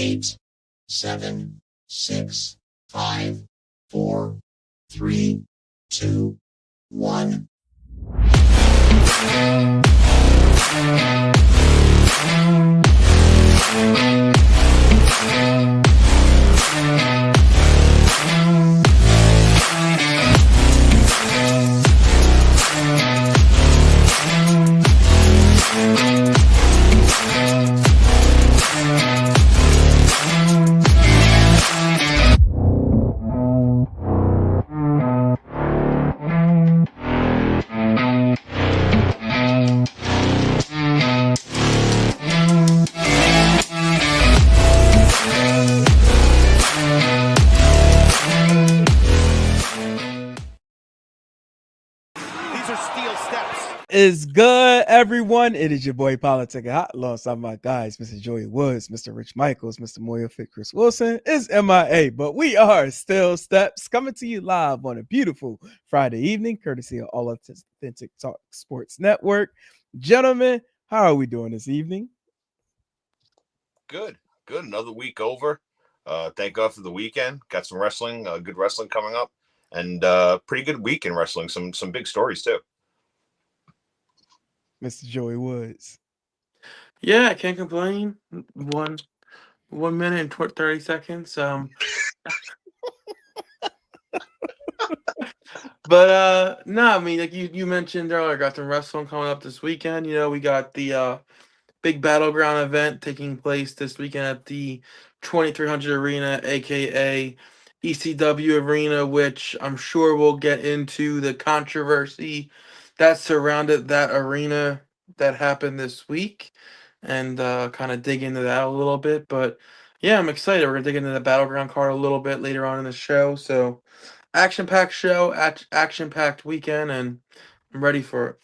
8, 7, 6, 5, 4, 3, 2, 1. Is good, everyone. It is your boy Politic Hot alongside my guys, Mr. Joey Woods, Mr. Rich Michaels, Mr. Moya Fit Chris Wilson is MIA, but we are still steps coming to you live on a beautiful Friday evening, courtesy of All Authentic Talk Sports Network. Gentlemen, how are we doing this evening? Good. Another week over. Thank God for the weekend. Got some wrestling, good wrestling coming up, and pretty good week in wrestling. Some big stories too. Mr. Joey Woods. Yeah, I can't complain. 1 minute and 30 seconds. But no, I mean, like you mentioned earlier, got some wrestling coming up this weekend. You know, we got the big Battleground event taking place this weekend at the 2300 Arena, aka ECW Arena, which I'm sure we'll get into the controversy that surrounded that arena that happened this week and kind of dig into that a little bit. But yeah, I'm excited. We're gonna dig into the Battleground card a little bit later on in the show. So action-packed show, action-packed weekend, and I'm ready for it.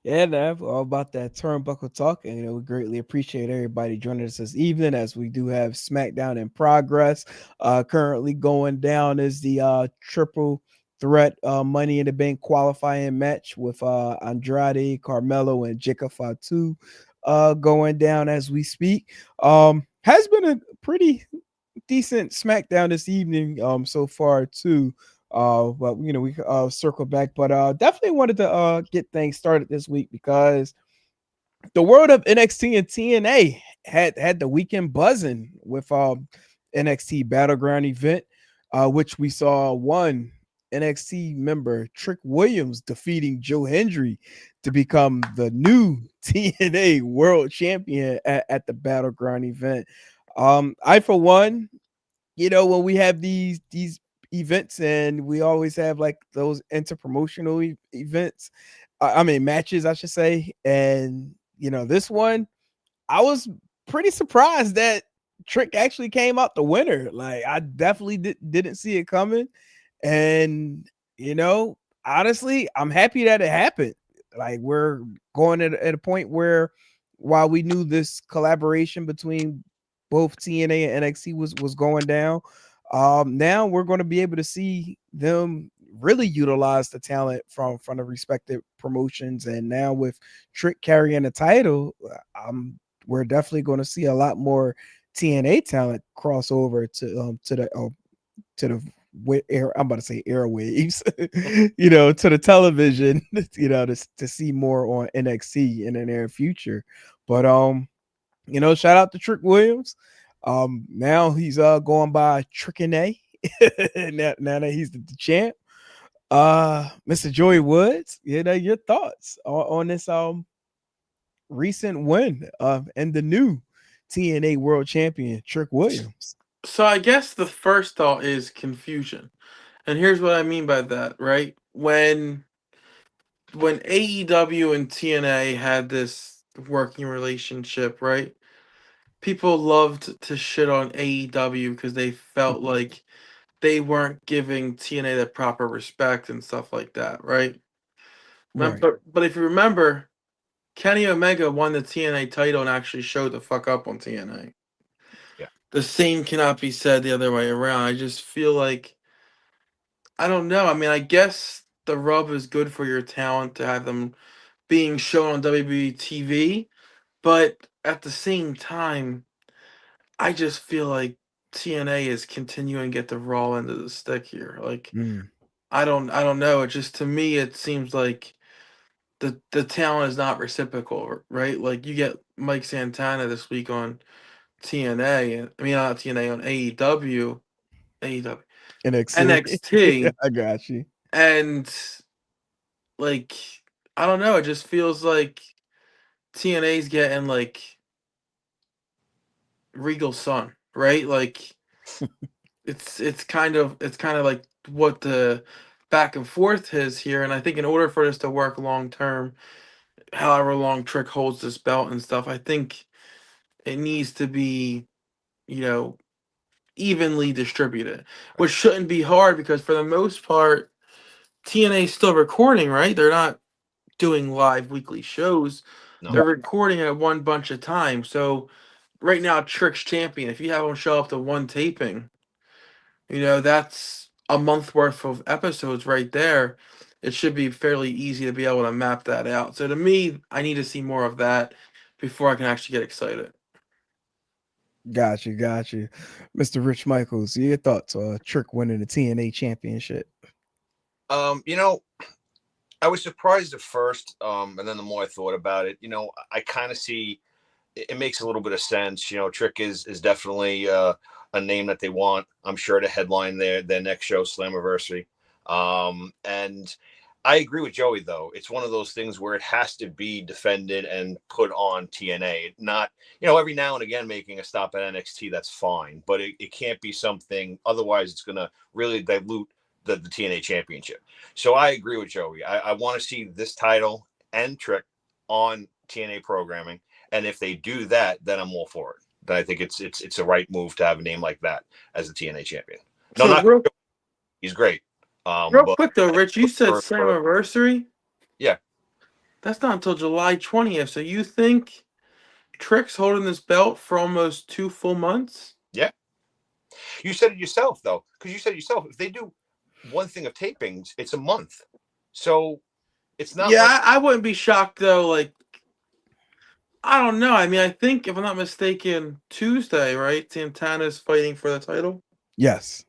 Yeah, Nav, all about that turnbuckle talk. And, we greatly appreciate everybody joining us this evening as we do have SmackDown in progress. Currently going down is the triple threat Money in the Bank qualifying match with Andrade, Carmelo, and Jacob Fatu going down as we speak. Has been a pretty decent SmackDown this evening so far, too. But we circle back, but definitely wanted to get things started this week because the world of NXT and TNA had the weekend buzzing with NXT Battleground event, which we saw one NXT member Trick Williams defeating Joe Hendry to become the new TNA World Champion at the Battleground event. I for one, when we have these events and we always have like those interpromotional events, matches, I should say. And this one, I was pretty surprised that Trick actually came out the winner. Like, I definitely didn't see it coming. And honestly, I'm happy that it happened. Like, we're going at a point where, while we knew this collaboration between both TNA and NXT was going down, now we're going to be able to see them really utilize the talent from the respective promotions. And now with Trick carrying the title, we're definitely going to see a lot more TNA talent cross over to the I'm about to say airwaves, to the television, to see more on NXT in the near future. But shout out to Trick Williams. Now he's going by Trickine. now that he's the champ. Mr. Joey Woods, your thoughts on this recent win and the new TNA World Champion Trick Williams. So I guess the first thought is confusion. And here's what I mean by that, right? When AEW and TNA had this working relationship, right? People loved to shit on AEW because they felt like they weren't giving TNA the proper respect and stuff like that, right? Right. But if you remember, Kenny Omega won the TNA title and actually showed the fuck up on TNA. Yeah. The same cannot be said the other way around. I just feel like, I don't know. I mean, I guess the rub is good for your talent to have them being shown on WWE TV, but at the same time, I just feel like TNA is continuing to get the raw end of the stick here. Like Mm. I don't know. It just, to me, it seems like the talent is not reciprocal, right? Like you get Mike Santana this week on TNA, I mean not TNA, on AEW, NXT. NXT, I got you. and like I don't know. It just feels like TNA's getting like Regal Sun, right? Like it's kind of like what the back and forth is here, and I think in order for this to work long term, however long Trick holds this belt and stuff, I think it needs to be, you know, evenly distributed, which shouldn't be hard because for the most part, TNA is still recording, right? They're not doing live weekly shows. No. They're recording at one bunch of times. So right now, Trick's champion. If you have him show up to one taping, that's a month worth of episodes right there. It should be fairly easy to be able to map that out. So to me, I need to see more of that before I can actually get excited. Got you. Mr. Rich Michaels, your thoughts on Trick winning the TNA Championship? You know, I was surprised at first, and then the more I thought about it, I kind of see it makes a little bit of sense. Trick is definitely a name that they want, I'm sure, to headline their next show, Slammiversary. And I agree with Joey, though. It's one of those things where it has to be defended and put on TNA. Not, every now and again making a stop at NXT, that's fine. But it can't be something, otherwise it's going to really dilute the TNA Championship. So I agree with Joey. I want to see this title and Trick on TNA programming. And if they do that, then I'm all for it. Then I think it's a right move to have a name like that as the TNA champion. No, So not real, he's great. real But quick though, Rich, you said for, for Slammiversary. yeah, That's not until July 20th. So you think Trick's holding this belt for almost 2 full months? yeah. You said it yourself though, because you said it yourself. If they do one thing of tapings, it's a month. So it's not Yeah, like I wouldn't be shocked though. Like, I don't know. I mean, I think if I'm not mistaken, Tuesday, right? Santana's fighting for the title. Yes.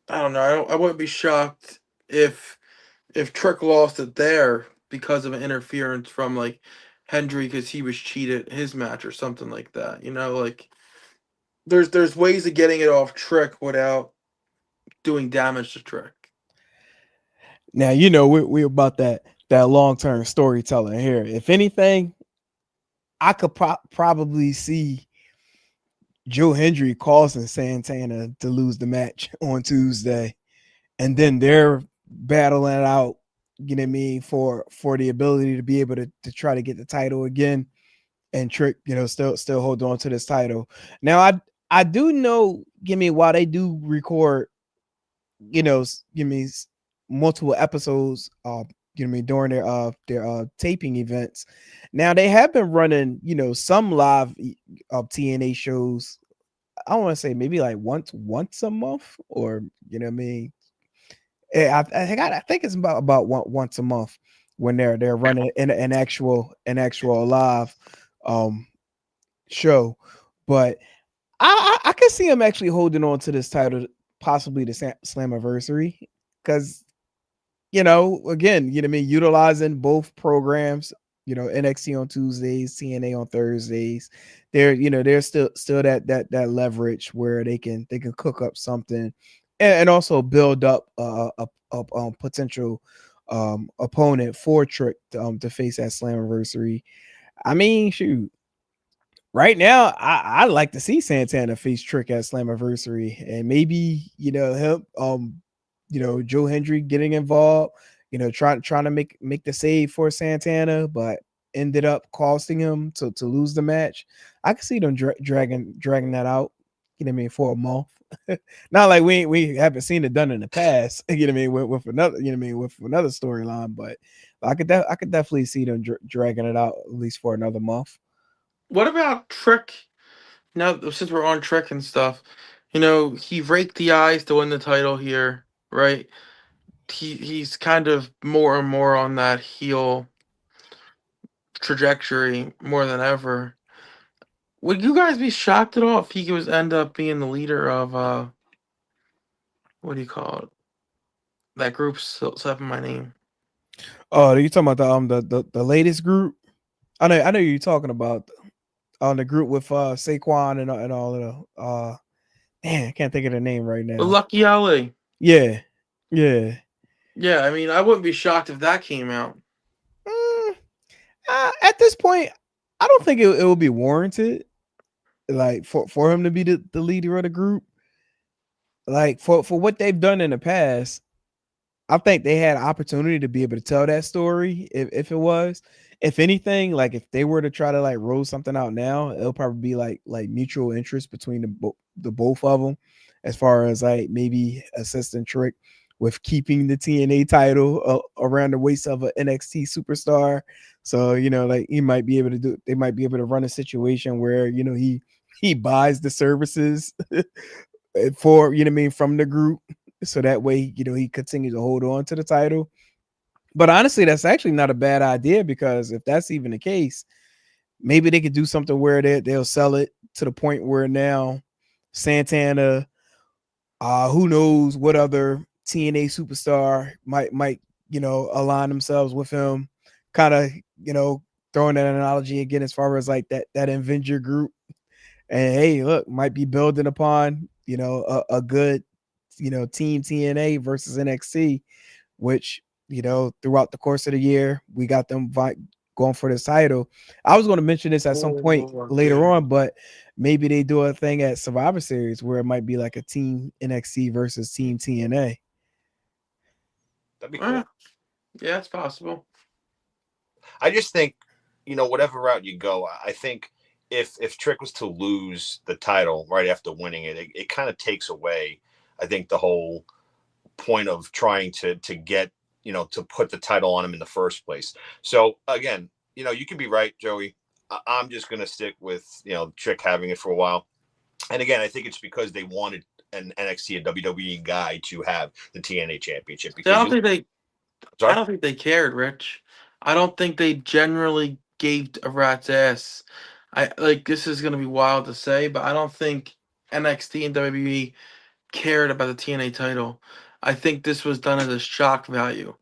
I don't know. I wouldn't be shocked if Trick lost it there because of an interference from like Hendry because he was cheated his match or something like that. Like there's ways of getting it off Trick without doing damage to Trick. Now we about that long term storytelling here. If anything, I could probably see Joe Hendry causing Santana to lose the match on Tuesday, and then they're battling it out. You know what I mean, for the ability to be able to try to get the title again, and Trick, still hold on to this title. Now I do know, while they do record, multiple episodes, during their taping events. Now they have been running, some live TNA shows. I want to say maybe like once a month, or what I mean. Yeah, I think it's about once a month when they're running an actual live show. But I can see him actually holding on to this title, possibly the Slammiversary, because again, what I mean, utilizing both programs, NXT on Tuesdays, TNA on Thursdays. There's still that leverage where they can cook up something, and also build up a potential opponent for Trick to face at Slammiversary. I mean, shoot. Right now, I'd like to see Santana face Trick at Slammiversary, and maybe him, Joe Hendry getting involved, trying to make the save for Santana, but ended up costing him to lose the match. I can see them dragging that out. You know what I mean, for a month. Not like we haven't seen it done in the past. You know what I mean, with another, with another storyline, but I could definitely see them dragging it out at least for another month. What about Trick? Now, since we're on Trick and stuff, he raked the eyes to win the title here, right? He's kind of more and more on that heel trajectory more than ever. Would you guys be shocked at all if he was end up being the leader of what do you call it? That group slipping my name. Oh, are you talking about the latest group? I know you're talking about on the group with Saquon and all of the man, I can't think of the name right The now. Lucky LA. Yeah. Yeah. Yeah, I mean, I wouldn't be shocked if that came out. At this point, I don't think it will be warranted, like for him to be the leader of the group. Like for what they've done in the past, I think they had opportunity to be able to tell that story if it was. If anything, like if they were to try to like roll something out now, it'll probably be like mutual interest between the both of them, as far as like maybe assistant Trick with keeping the TNA title around the waist of an NXT superstar. So like he might be able to do. They might be able to run a situation where he buys the services for what I mean from the group, so that way he continues to hold on to the title. But honestly, that's actually not a bad idea, because if that's even the case, maybe they could do something where they'll sell it to the point where now Santana, who knows what other TNA superstar might align themselves with him, kind of throwing that analogy again as far as like that Avenger group. And hey, look, might be building upon a good team TNA versus NXT, which throughout the course of the year we got them going for this title. I was going to mention this at some point later on, but maybe they do a thing at Survivor Series where it might be like a team NXT versus team TNA. That'd be cool. Yeah, it's possible. I just think, whatever route you go, I think if Trick was to lose the title right after winning it kind of takes away, I think, the whole point of trying to get, to put the title on him in the first place. So again, you can be right, Joey. I'm just going to stick with, Trick having it for a while. And again, I think it's because they wanted an NXT and WWE guy to have the TNA Championship. Because I don't think they cared, Rich. I don't think they generally gave a rat's ass. This is gonna be wild to say, but I don't think NXT and WWE cared about the TNA title. I think this was done as a shock value.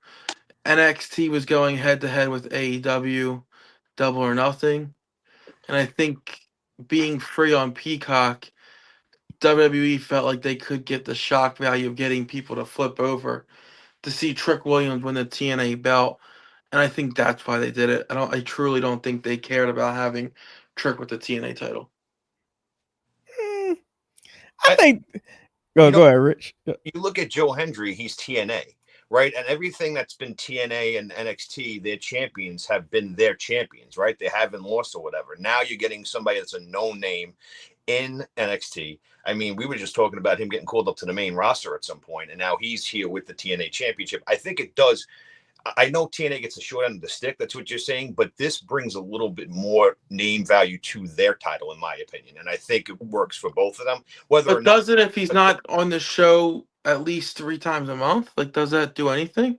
NXT was going head to head with AEW, Double or Nothing, and I think being free on Peacock, WWE felt like they could get the shock value of getting people to flip over to see Trick Williams win the TNA belt, and I think that's why they did it. I truly don't think they cared about having Trick with the TNA title. I think. Go ahead, Rich. You look at Joe Hendry; he's TNA, right? And everything that's been TNA and NXT, their champions have been their champions, right? They haven't lost or whatever. Now you're getting somebody that's a known name in NXT. I mean, we were just talking about him getting called up to the main roster at some point, and now he's here with the TNA Championship. I think it does. I know TNA gets the short end of the stick. That's what you're saying, but this brings a little bit more name value to their title, in my opinion, and I think it works for both of them. But does it if he's not on the show at least 3 times a month? Like, does that do anything?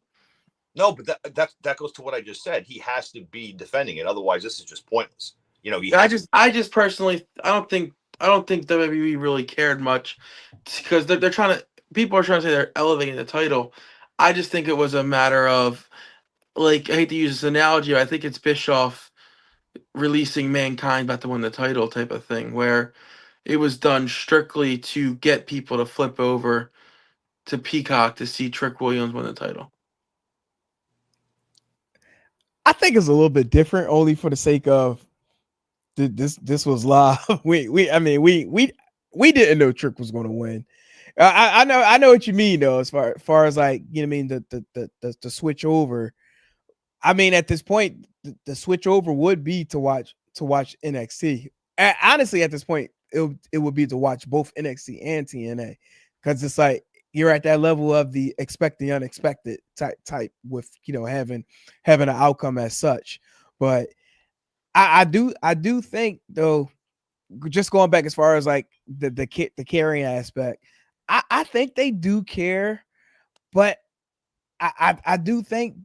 No, but that goes to what I just said. He has to be defending it, otherwise, this is just pointless. I just personally, I don't think WWE really cared much, because they're trying to. People are trying to say they're elevating the title. I just think it was a matter of, like, I hate to use this analogy. I think it's Bischoff releasing Mankind about to win the title type of thing, where it was done strictly to get people to flip over to Peacock to see Trick Williams win the title. I think it's a little bit different, only for the sake of this was live. we didn't know Trick was going to win. I know what you mean, though, as far as like the switch over. I mean, at this point, the switch over would be to watch NXT. Honestly, at this point, it would be to watch both NXT and TNA, because it's like you're at that level of the expect the unexpected type with having an outcome as such. But I do think, though, just going back as far as like the carrying aspect, I think they do care, but I do think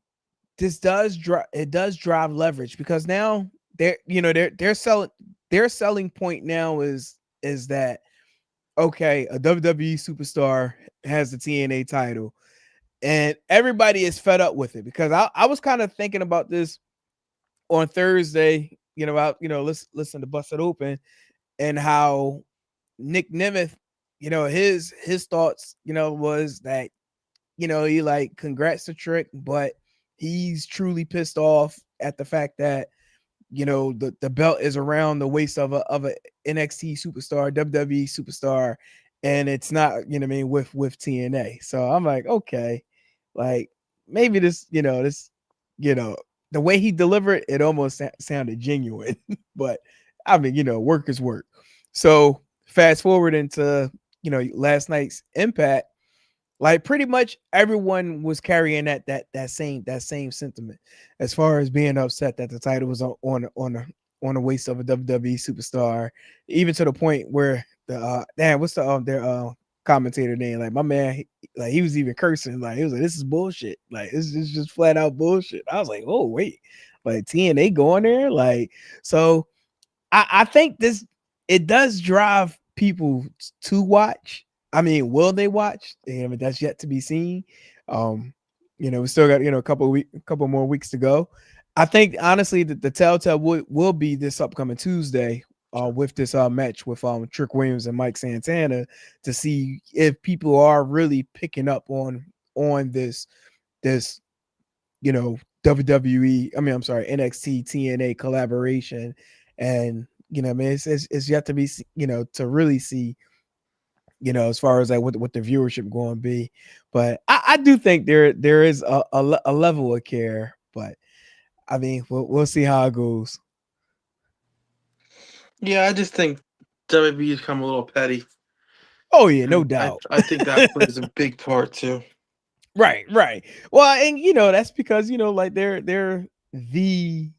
this does drive leverage, because now their selling point now is that, okay, a WWE superstar has the TNA title, and everybody is fed up with it, because I was kind of thinking about this on Thursday, listen to Bust It Open, and how Nick Nemeth, his thoughts, was that, he like, congrats to Trick, but he's truly pissed off at the fact that, the belt is around the waist of a NXT superstar, WWE superstar, and it's not, with TNA. So I'm like, okay, like, maybe this, the way he delivered it almost sounded genuine, but I mean, work is work. So fast forward into, last night's Impact, like, pretty much everyone was carrying that same sentiment, as far as being upset that the title was on the waist of a WWE superstar, even to the point where what's their commentator name? Like, my man, he was even cursing, like, he was like, this is bullshit, like, this is just flat out bullshit. I was like, oh wait, like, TNA going there, like, so I think it does drive people to watch. I mean, will they watch? That's yet to be seen. We still got, a couple more weeks to go. I think honestly that the telltale will be this upcoming Tuesday, with this match with Trick Williams and Mike Santana, to see if people are really picking up on this WWE, NXT TNA collaboration. And it's yet to be, to really see, as far as like what the viewership going to be. But I do think there is a level of care, but I mean, we'll see how it goes. Yeah, I just think WWE's become a little petty. Oh yeah, no doubt. I think that plays a big part too. Right. Well, and that's because like they're the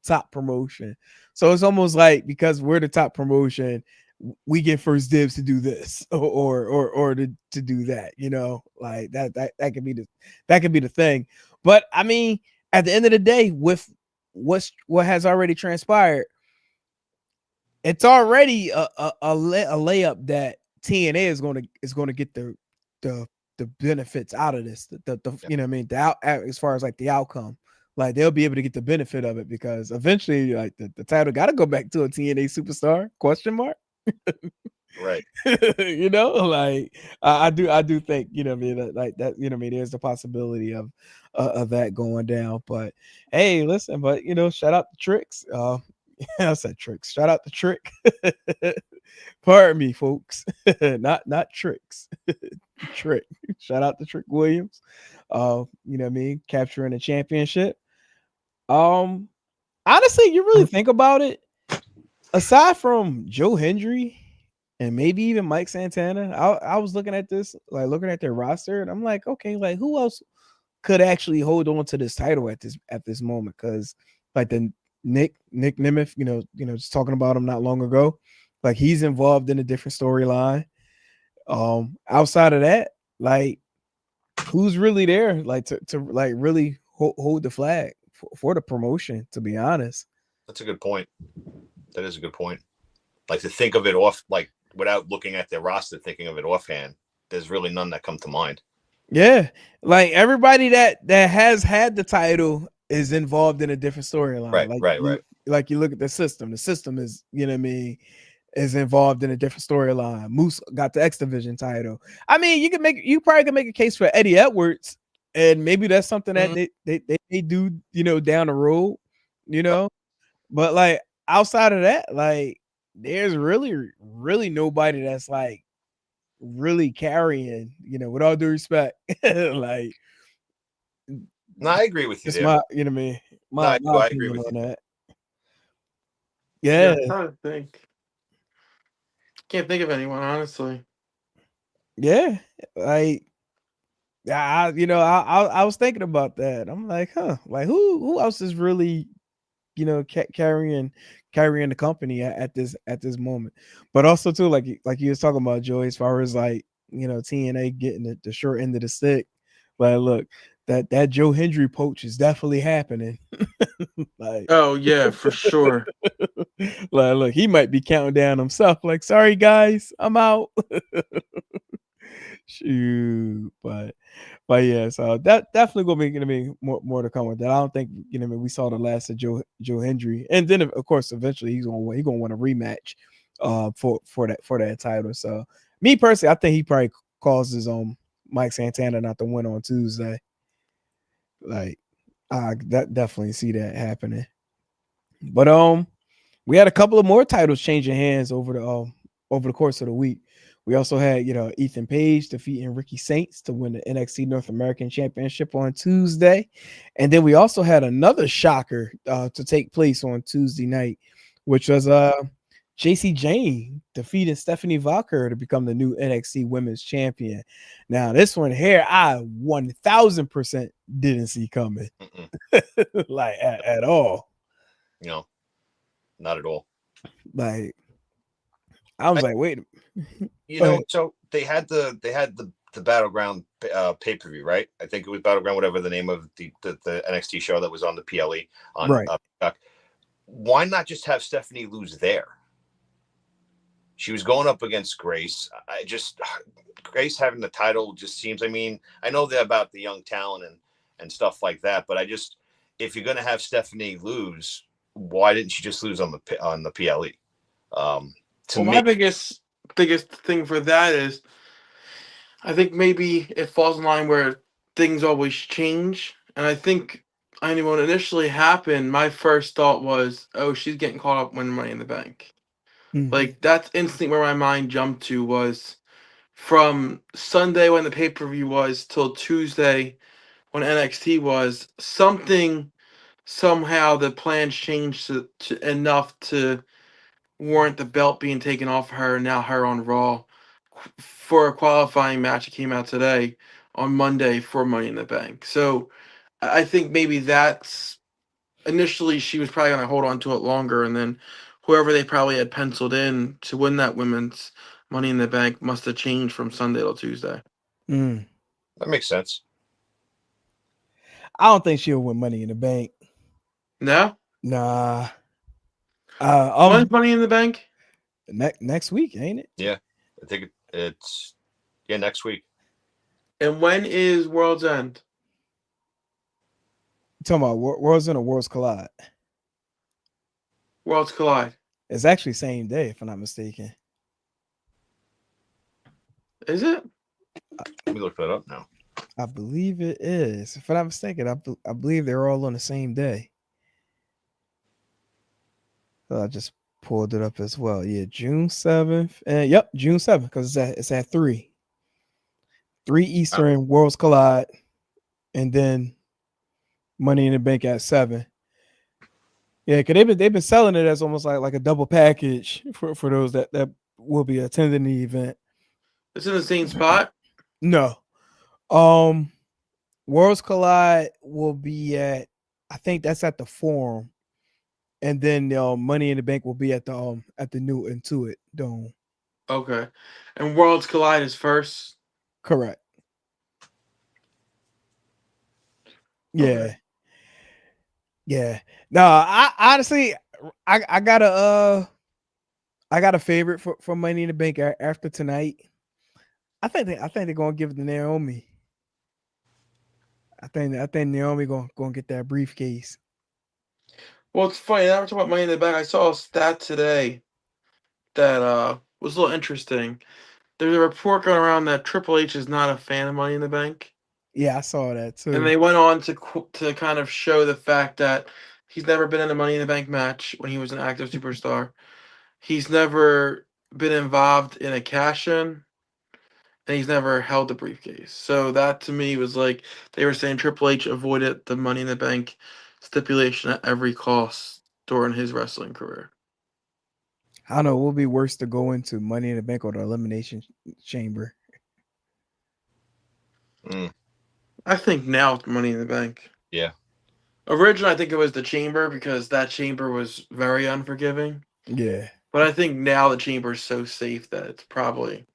top promotion. So it's almost like, because we're the top promotion, we get first dibs to do this or to do that, like that could be the thing. But I mean, at the end of the day, with what has already transpired, it's already a layup that TNA is going to get the benefits out of this. As far as like the outcome, like, they'll be able to get the benefit of it, because eventually, like, the title got to go back to a TNA superstar ? Right. Like, I do think, like that, there's the possibility of that going down. But hey, listen, but shout out to Tricks. I said Tricks. Shout out to Trick. Pardon me, folks. not Tricks. Trick. Shout out to Trick Williams. Capturing a championship. Honestly, you really think about it, aside from Joe Hendry and maybe even Mike Santana, I was looking at this, like, looking at their roster, and I'm like, okay, like, who else could actually hold on to this title at this moment? Because, like, the Nick Nemeth, just talking about him not long ago, like, he's involved in a different storyline. Outside of that, like, who's really there, like, to like really hold the flag for the promotion, to be honest? That's a good point. That is a good point. Like, to think of it off, like, without looking at their roster, thinking of it offhand, there's really none that come to mind. Yeah, like, everybody that has had the title is involved in a different storyline. Right. Like, you look at the system. The system is, is involved in a different storyline. Moose got the X Division title. I mean, you probably can make a case for Eddie Edwards, and maybe that's something that they do, down the road, But, like, outside of that, like, there's really nobody that's, like, really carrying, with all due respect. Like, no, I agree with you. It's there. my I agree opinion with on you. that. Yeah. I'm trying to think. Can't think of anyone, honestly. Yeah. Like, I was thinking about that. I'm like, like, who else is really, carrying the company at this moment? But also too, like you was talking about, Joey, as far as like, TNA getting the short end of the stick. Like, look, that Joe Hendry poach is definitely happening. Like, Oh yeah, for sure. like, look, he might be counting down himself. Like, sorry guys, I'm out. Shoot, but yeah, so that definitely gonna be more to come with that. I don't think we saw the last of Joe Hendry, and then of course eventually he's gonna want a rematch, for that title. So me personally, I think he probably causes Mike Santana not to win on Tuesday. Like, I definitely see that happening. But we had a couple of more titles changing hands over the course of the week. We also had, Ethan Page defeating Ricky Saints to win the NXT North American Championship on Tuesday. And then we also had another shocker to take place on Tuesday night, which was Jacy Jayne defeating Stephanie Valkyrie to become the new NXT Women's Champion. Now, this one here, I 1000% didn't see coming. Like, at all. Not at all. Like, I was like, wait. So they had the Battleground pay-per-view, right? I think it was Battleground, whatever the name of the NXT show that was on the PLE on right. Why not just have Stephanie lose there? She was going up against Grace. Grace having the title just seems, I know that about the young talent and stuff like that, but if you're going to have Stephanie lose, why didn't she just lose on the PLE? My biggest thing for that is, I think maybe it falls in line where things always change. And I think, when it initially happened, my first thought was, oh, she's getting caught up winning Money in the Bank. Mm-hmm. Like, that's instantly where my mind jumped to, was from Sunday when the pay-per-view was till Tuesday when NXT was, somehow the plans changed to enough to warrant the belt being taken off her, and now her on Raw for a qualifying match that came out today on Monday for Money in the Bank. So I think maybe that's, initially she was probably going to hold on to it longer, and then whoever they probably had penciled in to win that women's Money in the Bank must have changed from Sunday till Tuesday. Mm. That makes sense. I don't think she'll win Money in the Bank. No? Nah. When's Money in the Bank? Next week, ain't it? Yeah, I think it's next week. And when is World's End? You talking about World's End or Worlds Collide? Worlds Collide. It's actually same day, if I'm not mistaken. Is it? Let me look that up now. I believe it is. If I'm not mistaken, I believe they're all on the same day. So I just pulled it up as well. Yeah, June 7th. And yep, June 7th, because it's at 3. 3 Eastern, Worlds Collide, and then Money in the Bank at 7. Yeah, because they've been selling it as almost like a double package for those that will be attending the event. It's in the same spot? No. Worlds Collide will be at, I think that's at the Forum, and then Money in the Bank will be at the new Intuit Dome. Okay. And Worlds Collide is first? Correct. Yeah. Okay. Yeah. No, I honestly I got a favorite for Money in the Bank after tonight. I think they're gonna give it to Naomi. I think Naomi gonna get that briefcase. Well, it's funny. Now we're talking about Money in the Bank. I saw a stat today that was a little interesting. There's a report going around that Triple H is not a fan of Money in the Bank. Yeah, I saw that too. And they went on to kind of show the fact that he's never been in a Money in the Bank match when he was an active superstar. He's never been involved in a cash-in, and he's never held the briefcase. So that to me was like, they were saying Triple H avoided the Money in the Bank stipulation at every cost during his wrestling career. I don't know. It would be worse to go into Money in the Bank or the Elimination Chamber. I think now it's Money in the Bank. Yeah. Originally, I think it was the Chamber, because that Chamber was very unforgiving. Yeah. But I think now the Chamber is so safe that it's probably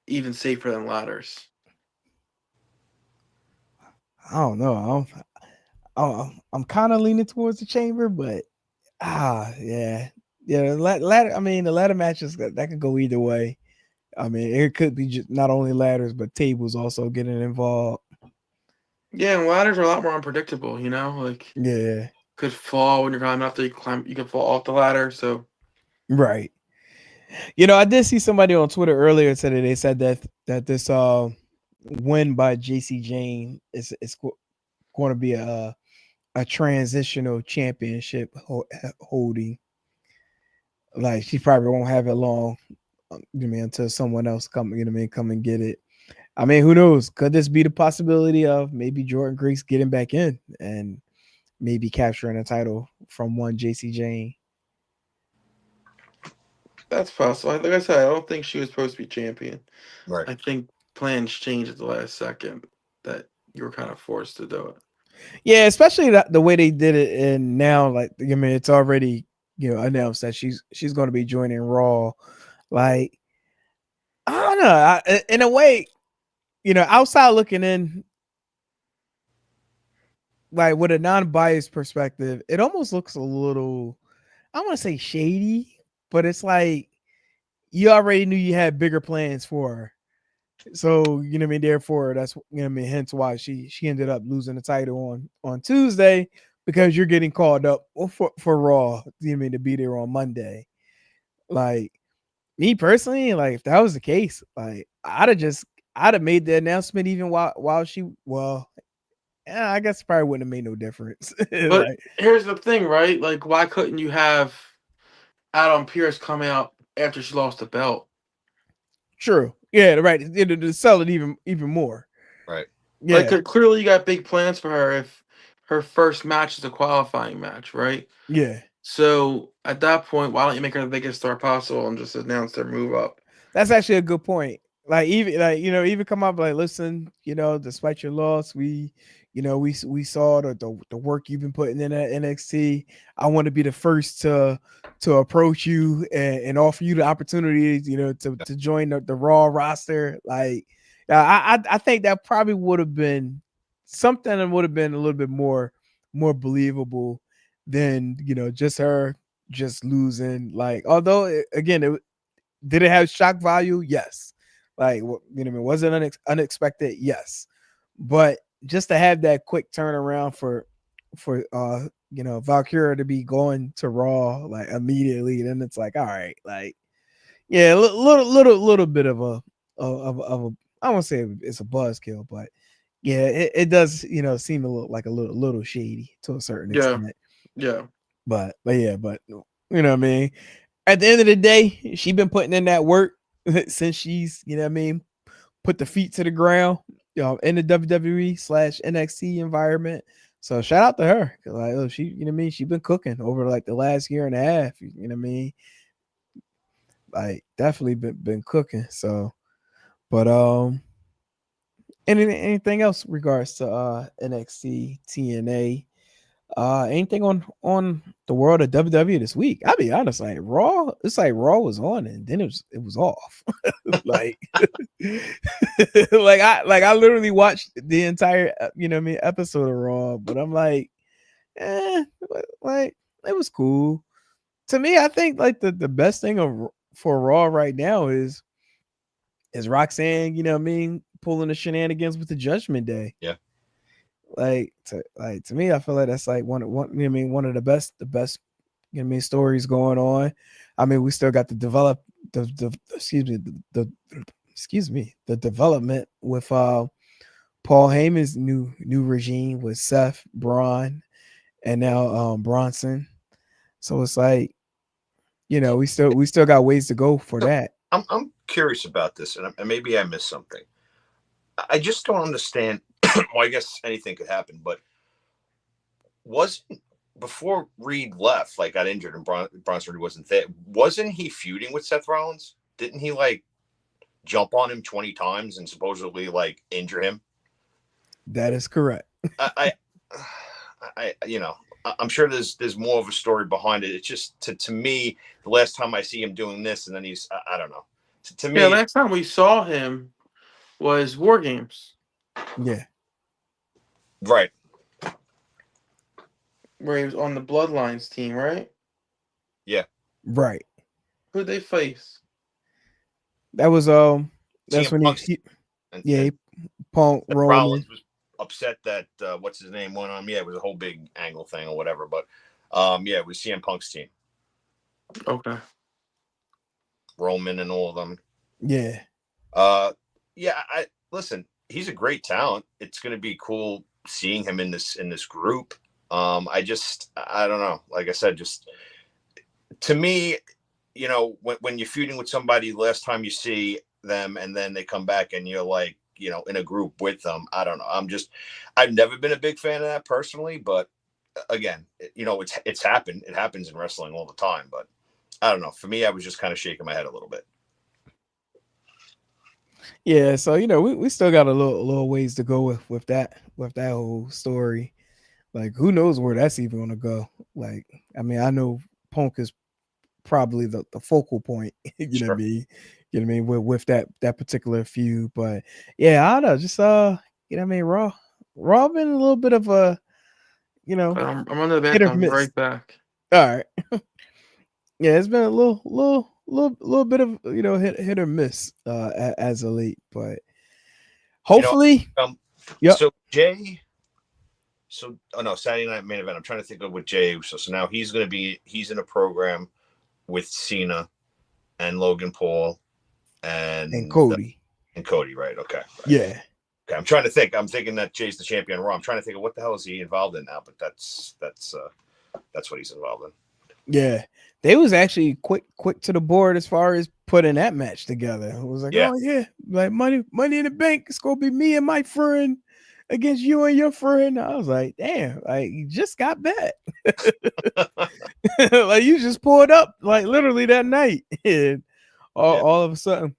even safer than ladders. I don't know. I'm kind of leaning towards the chamber, but yeah. Ladder. I mean, the ladder matches that could go either way. I mean, it could be just not only ladders but tables also getting involved. Yeah, and ladders are a lot more unpredictable. Like Yeah, could fall when you're climbing after you climb. You can fall off the ladder. So right. I did see somebody on Twitter earlier today. They said that this win by Jacy Jayne is going to be a transitional championship holding. Like she probably won't have it long. Until someone else come and get it. I mean, who knows? Could this be the possibility of maybe Jordan Grace getting back in and maybe capturing a title from one Jacy Jayne? that's possible. Like I said, I don't think she was supposed to be champion. Right. I think plans changed at the last second that you were kind of forced to do it. Yeah, especially the way they did it, and now like it's already announced that she's going to be joining Raw. Like I don't know, in a way, outside looking in, like with a non-biased perspective, it almost looks a little, I want to say shady, but it's like you already knew you had bigger plans for her. So, therefore that's hence why she ended up losing the title on Tuesday, because you're getting called up for Raw, to be there on Monday. Like me personally, like if that was the case, like I'd have made the announcement even while she I guess it probably wouldn't have made no difference. But Like here's the thing, right? Like, why couldn't you have Adam Pearce come out after she lost the belt? true. Yeah, right. To sell it even more. Right. Yeah. Like, clearly you got big plans for her if her first match is a qualifying match, right? Yeah. So at that point, why don't you make her the biggest star possible and just announce their move up? That's actually a good point. Like even come up like, listen, despite your loss, we saw the work you've been putting in at NXT. I want to be the first to approach you and offer you the opportunity, to join the Raw roster. Like, I think that probably would have been something that would have been a little bit more believable than just her just losing. Like, although again, did it have shock value? Yes. Like, was it unexpected? Yes. But just to have that quick turnaround for Valkyria to be going to Raw like immediately, then it's like, all right, like, yeah, little bit of a I won't say it's a buzzkill, but yeah, it does seem a little shady to a certain extent. Yeah. But what I mean, at the end of the day, she been putting in that work since she's, put the feet to the ground, in the WWE / NXT environment. So shout out to her. Like, oh, she, she been cooking over like the last year and a half. Like definitely been cooking. So, but anything else regards to NXT, TNA? Anything on the world of WWE this week? I'll be honest, like Raw, it's like Raw was on and then it was off. Like I literally watched the entire episode of Raw, but I'm like, like it was cool. To me, I think like the best thing for Raw right now is Roxanne, pulling the shenanigans with the Judgment Day. Yeah. Like to me, I feel like that's like one of the best stories going on. I mean, we still got the development with Paul Heyman's new regime with Seth, Braun, and now Bronson. So it's like, we still got ways to go for that. I'm curious about this, and maybe I missed something. I just don't understand. Well, I guess anything could happen, but wasn't before Reed left, like got injured, and Bronson wasn't there. Wasn't he feuding with Seth Rollins? Didn't he like jump on him 20 times and supposedly like injure him? That is correct. I I'm sure there's more of a story behind it. It's just to me, the last time I see him doing this, and then he's I don't know. To me, yeah, last time we saw him was War Games. Yeah. Right. where he was on the Bloodlines team, right? Yeah. Right. Who'd they face? That was that's CM when Punk yeah, and Punk Roman. Rollins was upset that what's his name went on. Yeah, it was a whole big angle thing or whatever. But yeah, it was CM Punk's team. Okay. Roman and all of them. Yeah. Yeah. I listen. He's a great talent. It's going to be cool seeing him in this group. I don't know. Like I said, just to me, you know, when you're feuding with somebody, last time you see them, and then they come back and you're like, you know, in a group with them. I don't know. I've never been a big fan of that personally, but again, you know, it's happened. It happens in wrestling all the time, but I don't know. For me, I was just kind of shaking my head a little bit. Yeah, so you know, we still got a little ways to go with that whole story. Like, who knows where that's even gonna go? Like, I mean, I know Punk is probably the focal point, you know what I Sure. mean? You know what I mean, with that particular feud. But yeah, I don't know, just you know what I mean, Raw been a little bit of a, you know, I'm on the hit or bathroom. I'm miss. right back. All right. Yeah, it's been a little bit of, you know, hit or miss as of late, but You know, hopefully, yep. so Jay, oh no, Saturday Night Main Event. I'm trying to think of what Jay Uso. So now he's in a program with Cena and Logan Paul And and Cody. right? Okay. Right. Yeah. Okay, I'm trying to think. I'm thinking that Jay's the champion Raw. I'm trying to think of what the hell is he involved in now, but that's what he's involved in. Yeah. They was actually quick to the board as far as putting that match together. It was like, Yeah. oh yeah, like money in the bank. It's gonna be me and my friend against you and your friend. I was like, damn, like you just got back. Like you just pulled up like literally that night. And all of a sudden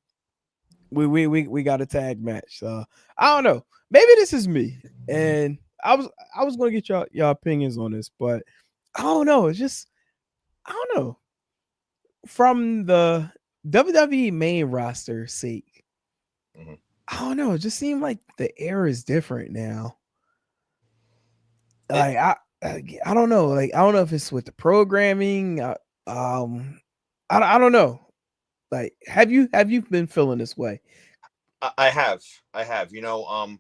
we got a tag match. So I don't know. Maybe this is me. And I was gonna get y'all opinions on this, but I don't know. It's just I don't know. From the WWE main roster sake, I don't know. It just seemed like the air is different now. Like I don't know. Like I don't know if it's with the programming. I don't know. Like have you been feeling this way? I have. You know,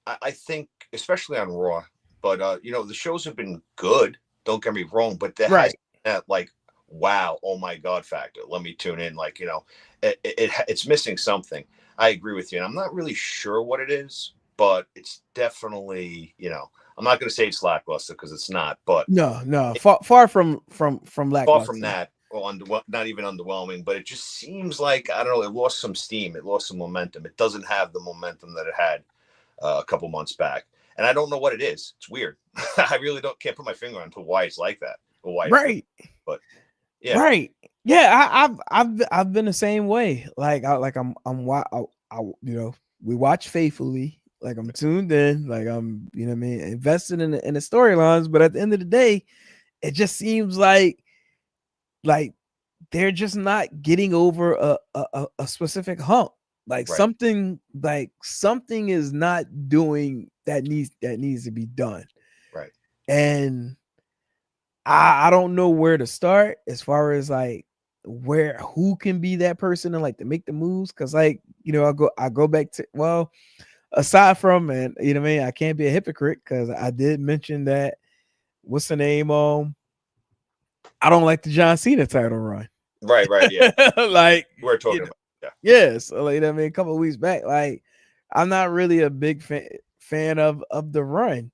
I think especially on Raw, but you know, the shows have been good. Don't get me wrong, but there has that like, wow, oh my god factor. Let me tune in. Like, you know, it's missing something. I agree with you, and I'm not really sure what it is, but it's definitely, you know, I'm not going to say it's lackluster because it's not, but no, far from lackluster. far from that. Well, not even underwhelming, but it just seems like, I don't know, it lost some steam, it lost some momentum. It doesn't have the momentum that it had a couple months back, and I don't know what it is. It's weird. I really can't put my finger on to why it's like that or why. Right. But yeah. Right. Yeah. I've been the same way. Like I'm you know, we watch faithfully. Like I'm tuned in. Like I'm, you know what I mean, invested in the storylines. But at the end of the day, it just seems like they're just not getting over a specific hump. Like something is not doing that needs to be done. Right. And I don't know where to start as far as like who can be that person and like to make the moves, because like, you know, I go back to, well, aside from, and you know what I mean, I can't be a hypocrite because I did mention that what's the name, I don't like the John Cena title run. Right, yeah. Like we're talking about, yeah. Yes, like, I mean, a couple of weeks back, like I'm not really a big fan of the run.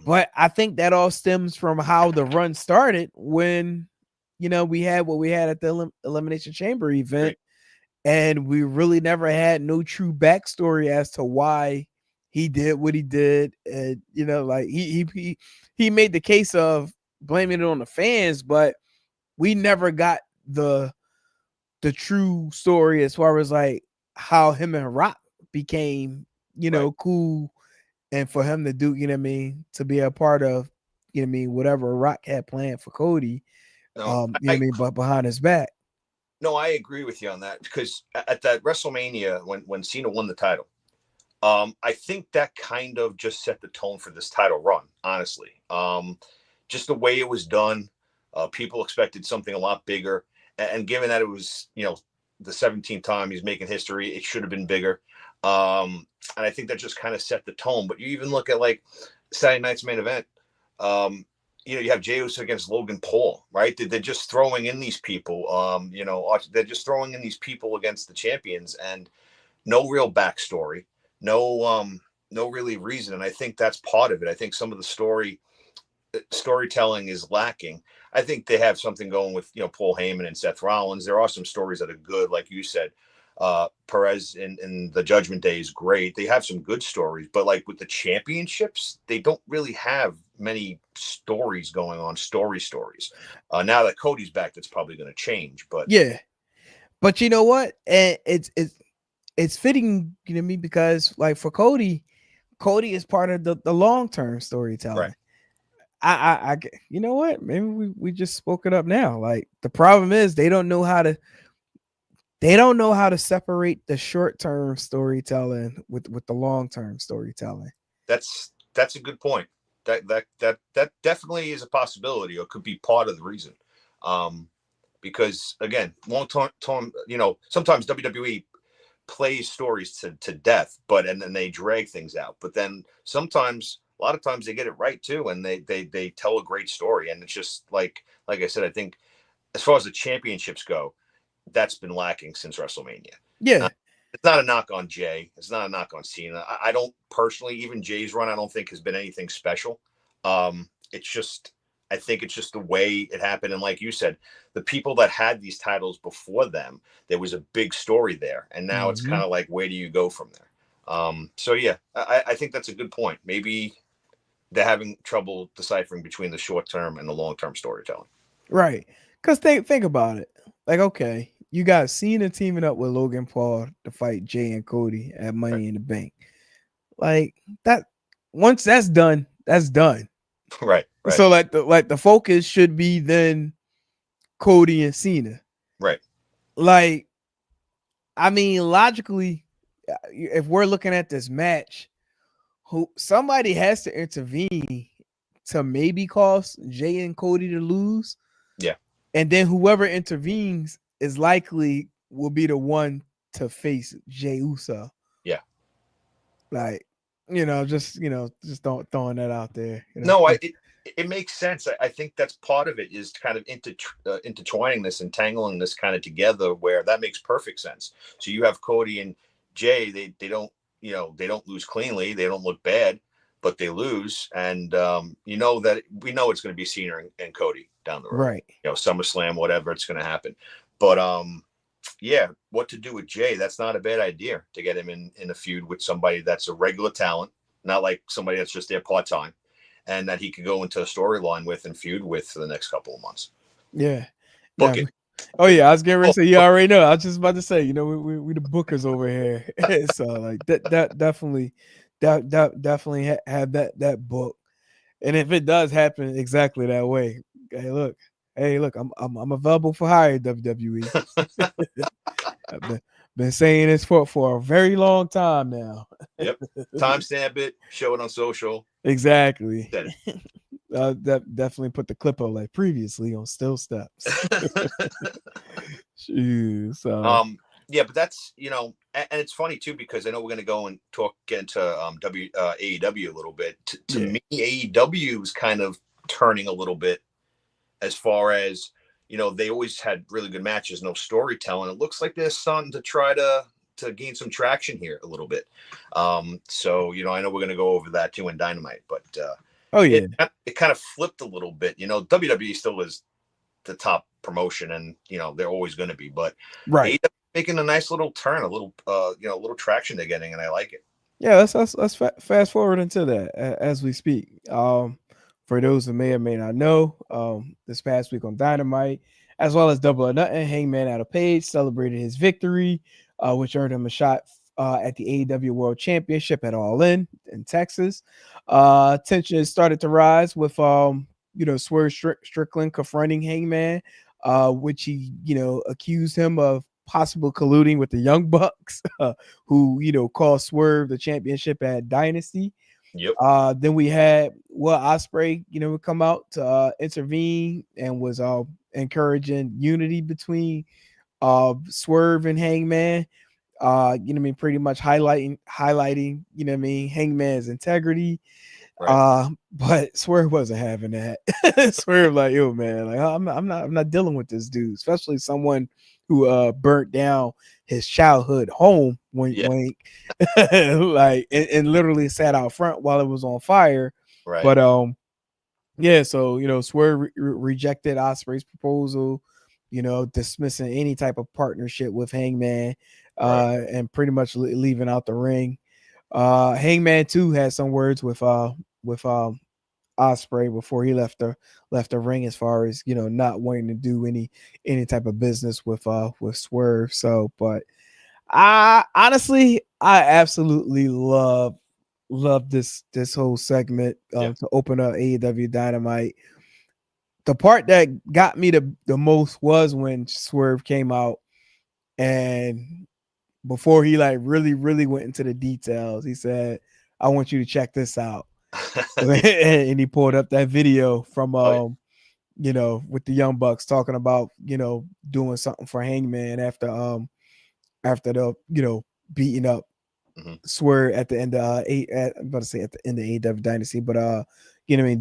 But I think that all stems from how the run started when, you know, we had what we had at the Elimination Chamber event, and we really never had no true backstory as to why he did what he did. And, you know, like he made the case of blaming it on the fans, but we never got the true story as far as like how him and Rock became, you know, cool. And for him to do, you know what I mean, to be a part of, you know what I mean, whatever Rock had planned for Cody, you know what I mean, but behind his back. No, I agree with you on that, because at that WrestleMania when Cena won the title, I think that kind of just set the tone for this title run, honestly. Just the way it was done, people expected something a lot bigger. And given that it was, the 17th time he's making history, it should have been bigger. And I think that just kind of set the tone. But you even look at like Saturday night's main event. You have Jey Uso against Logan Paul, right? They're just throwing in these people. They're just throwing in these people against the champions, and no real backstory, no really reason. And I think that's part of it. I think some of the storytelling is lacking. I think they have something going with Paul Heyman and Seth Rollins. There are some stories that are good, like you said. Perez in the Judgment Day is great. They have some good stories, but like with the championships, they don't really have many stories going on. Stories. Now that Cody's back, that's probably going to change. But yeah, but you know what? And it's fitting, to me, because like for Cody is part of the long-term storytelling. Right. I you know what? Maybe we just spoke it up now. Like the problem is they don't know how to separate the short-term storytelling with the long-term storytelling. That's a good point. That definitely is a possibility, or could be part of the reason. Because again, long term, sometimes WWE plays stories to death, and then they drag things out. But then a lot of times they get it right too, and they tell a great story. And it's just like I said, I think as far as the championships go, that's been lacking since WrestleMania. Yeah. It's not a knock on Jay. It's not a knock on Cena. I don't personally, even Jay's run, I don't think has been anything special. I think it's just the way it happened. And like you said, the people that had these titles before them, there was a big story there. And now it's kind of like, where do you go from there? So yeah, I think that's a good point. Maybe they're having trouble deciphering between the short-term and the long-term storytelling. Right. Because think about it. Like, okay, you got Cena teaming up with Logan Paul to fight Jay and Cody at Money in the Bank. Like that, once that's done, that's done. Right. So like the focus should be then Cody and Cena. Right. Like, I mean, logically, if we're looking at this match, somebody has to intervene to maybe cause Jay and Cody to lose. Yeah. And then whoever intervenes is likely will be the one to face Jey Uso. Yeah. Like, just throwing that out there. No, it makes sense. I think that's part of it, is kind of intertwining this, entangling this kind of together, where that makes perfect sense. So you have Cody and Jay, they don't lose cleanly. They don't look bad, but they lose. And that we know it's going to be Cena and Cody down the road. Right. SummerSlam, whatever, it's going to happen. But yeah, what to do with Jay? That's not a bad idea, to get him in a feud with somebody that's a regular talent, not like somebody that's just there part-time, and that he could go into a storyline with and feud with for the next couple of months. Yeah. Book it. Oh yeah, I was getting ready to say, you already know. I was just about to say, we the bookers over here. So like that definitely have that book. And if it does happen exactly that way, hey look, I'm available for hire, WWE. I've been saying this for a very long time now. Yep. Timestamp it, show it on social. Exactly. Definitely put the clip up like previously on Still Steps. Jeez, yeah, but that's and it's funny too, because I know we're going to go and get into AEW a little bit. To me, AEW is kind of turning a little bit, as far as they always had really good matches, no storytelling. It looks like they're starting to try to gain some traction here a little bit. So I know we're going to go over that too in Dynamite, but oh yeah, it kind of flipped a little bit. WWE still is the top promotion, and they're always going to be, but right, making a nice little turn, a little little traction they're getting, and I like it. Yeah, let's fast forward into that as we speak. For those who may or may not know, this past week on Dynamite, as well as Double or Nothing, Hangman Adam Page celebrated his victory, which earned him a shot at the AEW World Championship at All In Texas. Tension started to rise with Swerve Strickland confronting Hangman, which he accused him of possible colluding with the Young Bucks, who called Swerve the championship at Dynasty. Yep. Then we had Will Ospreay, would come out to intervene and was encouraging unity between Swerve and Hangman. Pretty much highlighting, Hangman's integrity. Right. But Swerve wasn't having that. Swerve like, yo, man, like I'm not dealing with this dude, especially someone who burnt down his childhood home when like and literally sat out front while it was on fire. Right. But yeah, so Swerve rejected Ospreay's proposal, dismissing any type of partnership with Hangman, and pretty much leaving out the ring. Hangman too had some words with Ospreay before he left the ring, as far as not wanting to do any type of business with Swerve. So, but I absolutely love this whole segment to open up AEW Dynamite. The part that got me the most was when Swerve came out, and before he like really went into the details, he said, "I want you to check this out." And he pulled up that video from with the Young Bucks talking about doing something for Hangman after the beating up Swerve at the end of I'm about to say at the end of AEW Dynasty, but during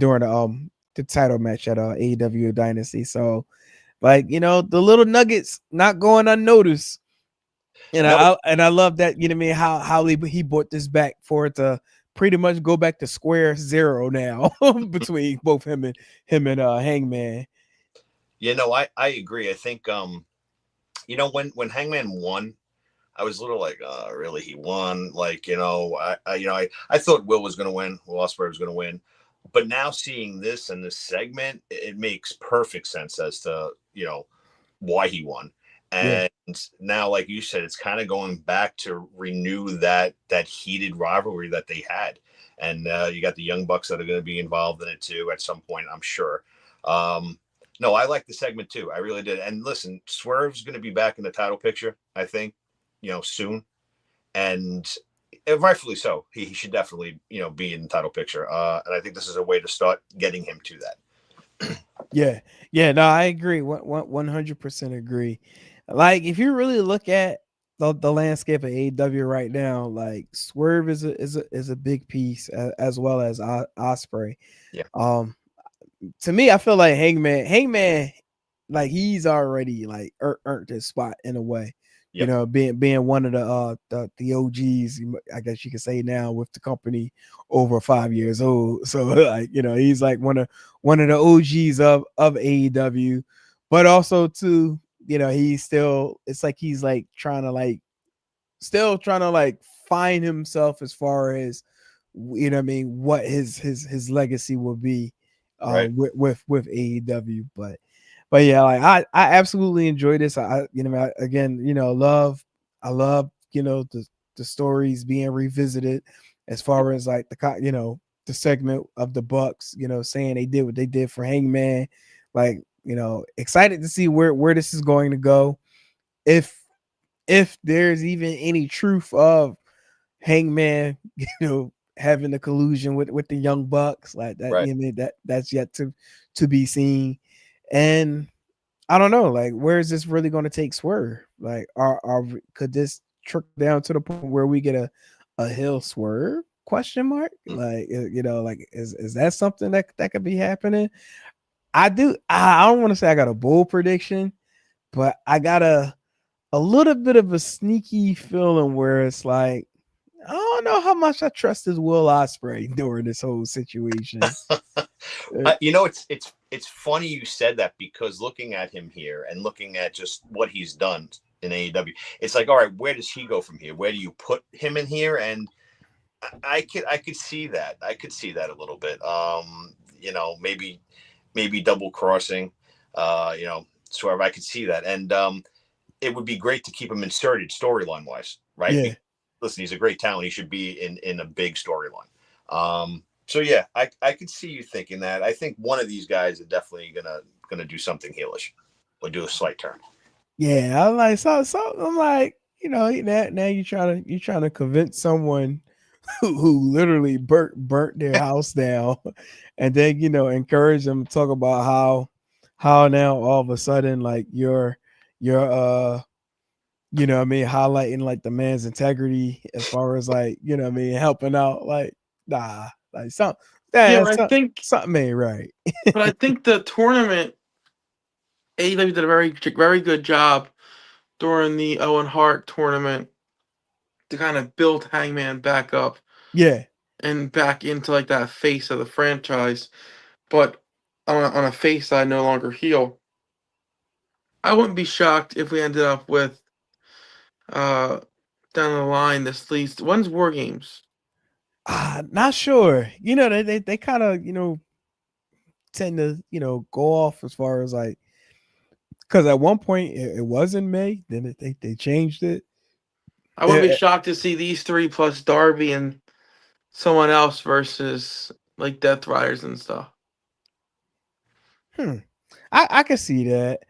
the title match at AEW Dynasty. So like the little nuggets not going unnoticed. And I love that, how he brought this back for it to pretty much go back to square zero now between both him and Hangman. I agree. I think when Hangman won, I was a little like, really, he won? Like, I thought Will was going to win. Will Ospreay was going to win. But now seeing this and this segment, it makes perfect sense as to, why he won. And now, like you said, it's kind of going back to renew that heated rivalry that they had. And you got the Young Bucks that are going to be involved in it too at some point, I'm sure. No, I like the segment too. I really did. And listen, Swerve's going to be back in the title picture, I think, soon. And rightfully so. He should definitely, be in the title picture. And I think this is a way to start getting him to that. Yeah. No, I agree. 100% agree. Like, if you really look at the landscape of AEW right now, like Swerve is a big piece, as well as Ospreay. Yeah. To me, I feel like Hangman, like he's already like earned his spot in a way. Yep. Being one of the OGs, I guess you could say now, with the company over 5 years old. So like, he's like one of the OGs of AEW, but also too, he's still, it's like he's like trying to find himself as far as what his legacy will be with AEW. But yeah, like I absolutely enjoy this. I love the stories being revisited, as far as like the segment of the Bucks, saying they did what they did for Hangman. Like, excited to see where this is going to go. If there's even any truth of Hangman, having the collusion with the Young Bucks, like that, Right. that's yet to be seen. And I don't know, like, where is this really going to take Swerve? Like, could this trickle down to the point where we get a heel Swerve ? Like, like is that something that could be happening? I don't want to say I got a bold prediction, but I got a little bit of a sneaky feeling where it's like, I don't know how much I trust this Will Ospreay during this whole situation. It's funny you said that, because looking at him here and looking at just what he's done in AEW, it's like, all right, where does he go from here? Where do you put him in here? And I could see that. I could see that a little bit. Maybe double crossing, Swerve. I could see that. And it would be great to keep him inserted storyline wise, right? Yeah. Because, listen, he's a great talent. He should be in a big storyline. So yeah, I could see you thinking that. I think one of these guys are definitely gonna do something heelish or do a slight turn. Yeah, I'm like, so I'm like, now you're trying to convince someone who literally burnt their house down, and then encourage them to talk about how now all of a sudden like you're what I mean, highlighting like the man's integrity as far as like what I mean, helping out. Like, nah, like Yeah, something ain't right. but I think the tournament AEW did a very good job during the Owen Hart tournament to kind of build Hangman back up Yeah. and back into like that face of the franchise, but on a face side, no longer heel. I wouldn't be shocked if we ended up with uh down the line this leads. When's War Games? Not sure. They kind of tend to go off as far as like, because at one point it was in May, then they changed it. I wouldn't be shocked to see these three plus Darby and someone else versus like Death Riders and stuff. I can see that.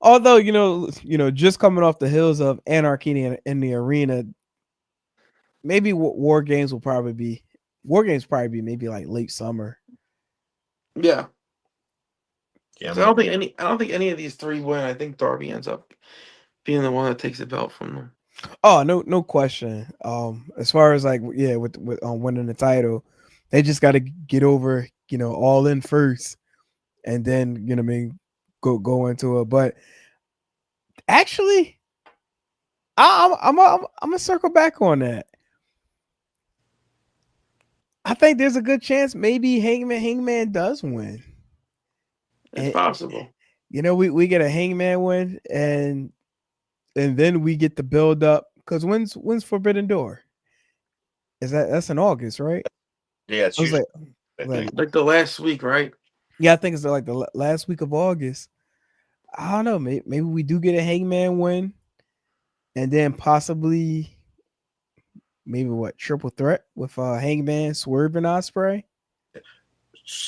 Although just coming off the hills of Anarchy in the Arena, maybe War Games will probably be maybe like late summer. Yeah. Yeah, So I don't think any of these three win. I think Darby ends up being the one that takes the belt from them. Oh, no question. As far as like with winning the title, they just got to get over All In first, and then what I mean, go into it. But actually, I'm gonna circle back on that. I think there's a good chance maybe Hangman does win. It's possible. We get a Hangman win, and then we get the build up, because when's Forbidden Door? That's in August, right? yeah, it's I was usually Like the last week, right? yeah, I think it's like the last week of August. I don't know. Maybe we do get a Hangman win, and then possibly maybe triple threat with Hangman, Swerve, and Ospreay.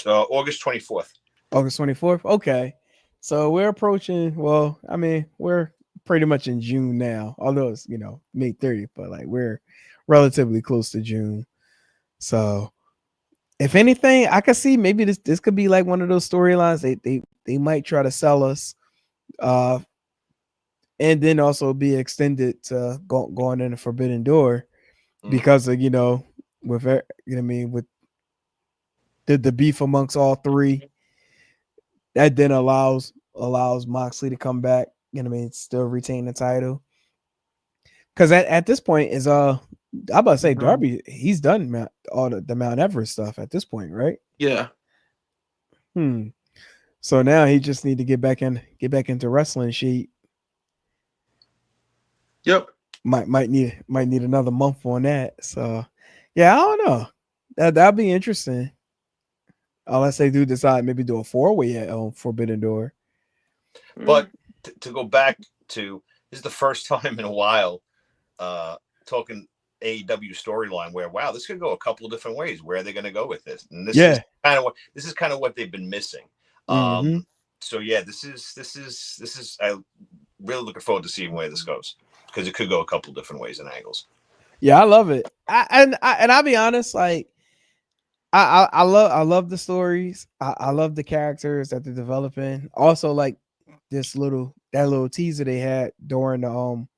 August 24th. August 24th. Okay, so we're approaching. Well, I mean, we're pretty much in June now, although it's May 30th, but like we're relatively close to June. So if anything, I could see maybe this could be like one of those storylines they might try to sell us, and then also be extended to going in the Forbidden Door, because of with what I mean, with the beef amongst all three, that then allows Moxley to come back. I mean, still retain the title, because at this point is I'm about to say Darby, he's done all the Mount Everest stuff at this point, right? Yeah. So now he just need to get back into wrestling sheet. Yep. Might need another month on that. So yeah, I don't know. That'll be interesting. Unless they do decide maybe do a 4-way at Forbidden Door. But to go back to, this is the first time in a while talking AEW storyline where, wow, this could go a couple of different ways. Where are they going to go with this? And this is kind of what they've been missing. So yeah, this is I'm really looking forward to seeing where this goes, because it could go a couple different ways and angles. Yeah, I love it. And I'll be honest, like I love the stories. I love the characters that they're developing. Also, like that little teaser they had during the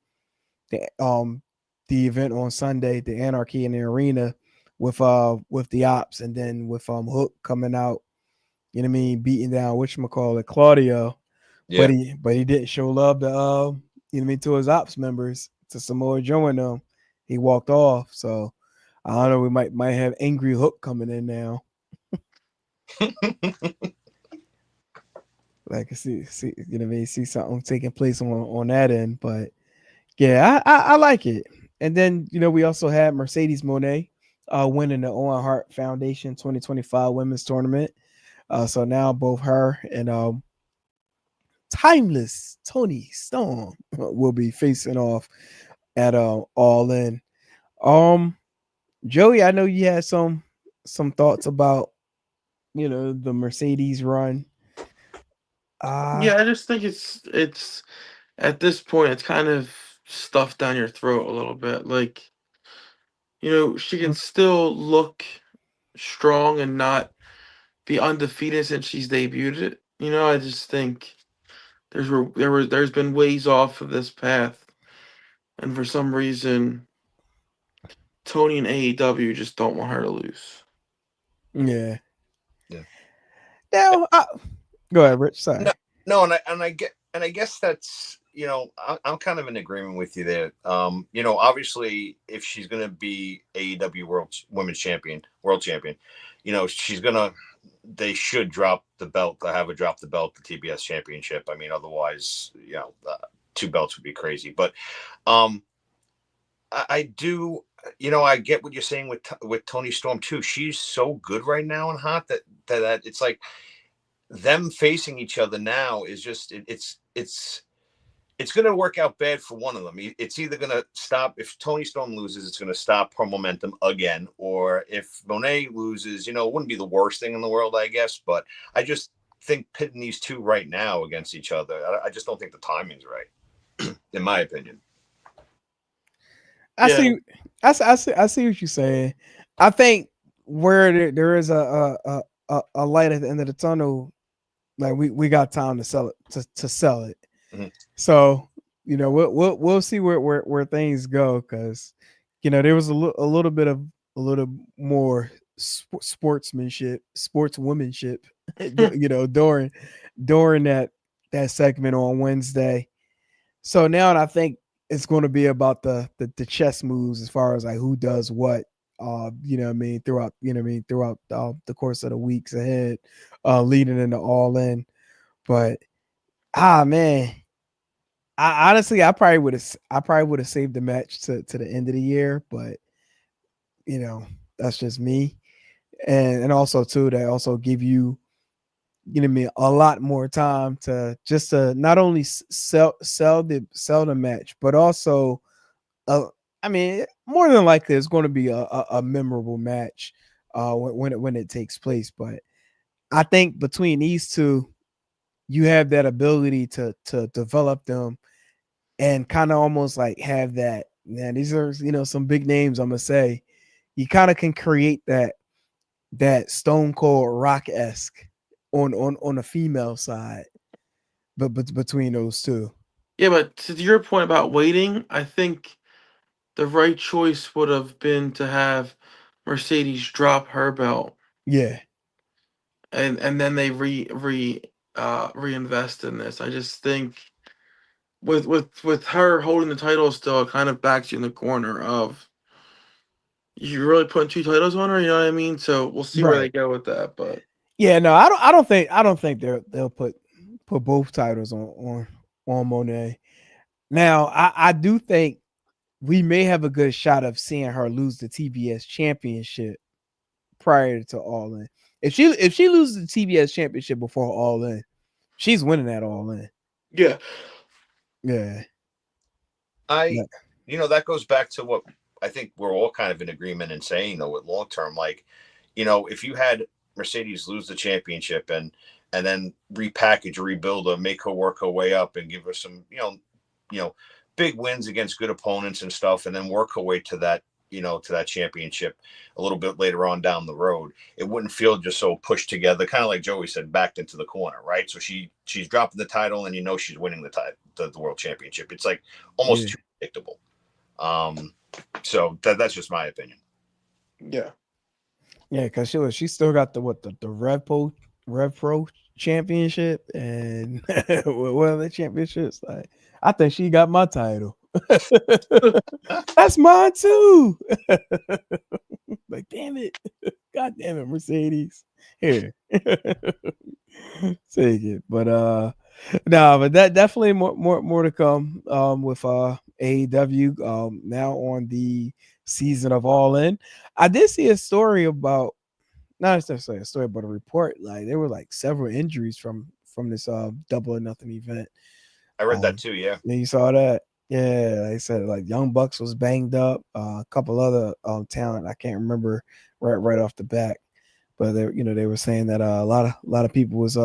event on Sunday, the Anarchy in the Arena, with the Ops, and then with Hook coming out, beating down whatchamacallit, Claudio. Yeah. But he didn't show love to to his Ops members, to Samoa Joe and them. He walked off. So I don't know, we might have Angry Hook coming in now. Like see see something taking place on that end. But yeah, I like it. And then we also had Mercedes Moné winning the Owen Hart Foundation 2025 Women's Tournament. So now both her and Timeless Tony Storm will be facing off at All In. Joey, I know you had some thoughts about the Mercedes run. Yeah, I just think it's at this point, it's kind of stuffed down your throat a little bit. Like, you know, she can still look strong and not be undefeated since she's debuted it. You know, I just think there's been ways off of this path, and for some reason, Tony and AEW just don't want her to lose. Yeah. Yeah. Now, go ahead, Rich. Sorry. No, and I guess that's, you know, I'm kind of in agreement with you there. You know, obviously, if she's going to be AEW World Champion, you know, they should drop the belt. Have her drop the belt, the TBS Championship. I mean, otherwise, you know, 2 belts would be crazy. But I do, you know, I get what you're saying with Tony Storm too. She's so good right now and hot that it's like them facing each other now is just it's going to work out bad for one of them. It's either going to stop, if Tony Storm loses, it's going to stop her momentum again, or if Monet loses, you know, it wouldn't be the worst thing in the world, I guess. But I just think pitting these two right now against each other, I just don't think the timing's right, in my opinion. I see what you're saying. I think where there is a light at the end of the tunnel, like we got time to sell it to sell it. Mm-hmm. So, you know, we'll see where things go, because, you know, there was a little more sportswomanship, you know, during that segment on Wednesday. So now I think it's going to be about the chess moves, as far as like who does what, you know what I mean, throughout the course of the weeks ahead, leading into All In. But man, I honestly, I probably would have saved the match to the end of the year, but, you know, that's just me. And also too, they also give you know what I mean, a lot more time to not only sell the match, but also, I mean, more than likely it's going to be a memorable match when it takes place. But I think between these two, you have that ability to develop them and kind of almost like have that. Man, these are, you know, some big names. I'm gonna say you kind of can create that Stone Cold Rock-esque on the female side, but between those two. Yeah, but to your point about waiting, I think the right choice would have been to have Mercedes drop her belt. Yeah. And then they reinvest in this. I just think with her holding the title still, it kind of backs you in the corner of, you really putting 2 titles on her, you know what I mean? So we'll see where they go with that. But yeah, no, I don't think they'll put both titles on Monet. Now, I do think we may have a good shot of seeing her lose the TBS Championship prior to All In. If she loses the TBS Championship before All In, she's winning that All In. Yeah. You know, that goes back to what I think we're all kind of in agreement in saying, though, with long term, like, you know, if you had Mercedes lose the championship and then repackage, rebuild her, make her work her way up and give her some, you know, big wins against good opponents and stuff, and then work her way to that, you know, to that championship a little bit later on down the road, it wouldn't feel just so pushed together, kind of like Joey said, backed into the corner, right? So she's dropping the title, and you know she's winning the world championship. It's like almost too predictable. So that's just my opinion. Yeah, because she still got the Rev Pro Championship and what other championships? Like, I think she got my title. That's mine too. Like, damn it. God damn it, Mercedes. Here. Take it. But but that definitely more to come with AEW now on the season of All In. I did see a story about, not necessarily a story, but a report. Like, there were like several injuries from this Double or Nothing event. I read that too. Yeah, you saw that. Yeah, they said like Young Bucks was banged up. A couple other talent I can't remember right off the bat, but they were saying that a lot of people was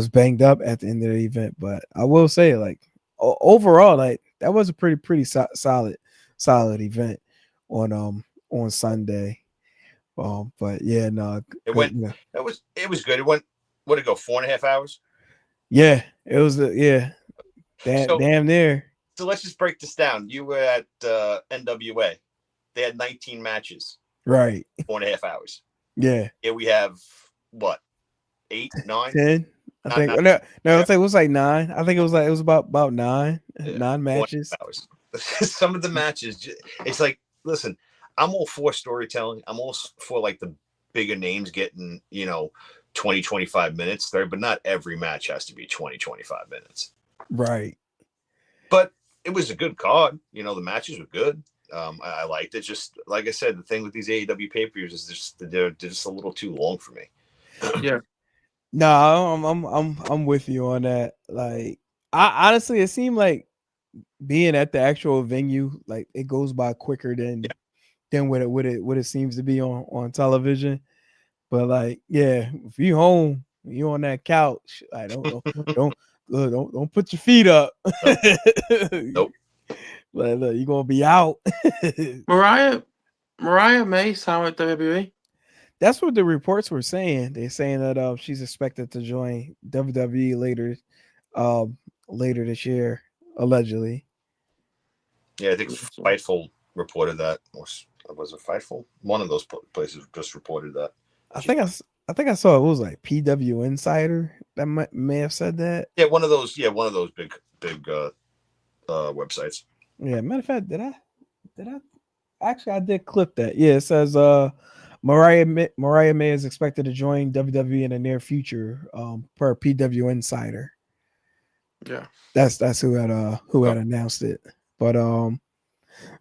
banged up at the end of the event. But I will say, like, overall, like that was a pretty solid event on Sunday. But yeah, no, It good, went. It was good. It went. What did it go? 4.5 hours. yeah, it was damn near. So let's just break this down. You were at NWA. They had 19 matches. Right. 4.5 hours. Yeah. Yeah, we have what? 8, 9, 10. I Not think nine. no, Yeah. I think it was like 9. I think it was about 9 matches. 4.5 hours. Some of the matches, it's like, listen, I'm all for storytelling. I'm all for like the bigger names getting 20, 25 minutes there, but not every match has to be 20, 25 minutes. Right. But it was a good card. The matches were good. I liked it. Just like I said, the thing with these AEW pay-per-views is they're just a little too long for me. Yeah. No, I'm with you on that. Like, I honestly, it seemed like being at the actual venue, like it goes by quicker than what it seems to be on television. But like, yeah, if you home, you on that couch, I don't put your feet up. Nope. Like, look, you're gonna be out. Mariah May signed with WWE. That's what the reports were saying. They're saying that she's expected to join WWE later this year, allegedly. Yeah, I think Fightful reported that. Was it Fightful? One of those places just reported that. I think I saw it was like PW Insider that may have said that. Yeah, one of those big websites. Yeah, matter of fact, did I actually I did clip that. Yeah, it says Mariah May is expected to join WWE in the near future, per PW Insider. Yeah. That's who had announced it. But all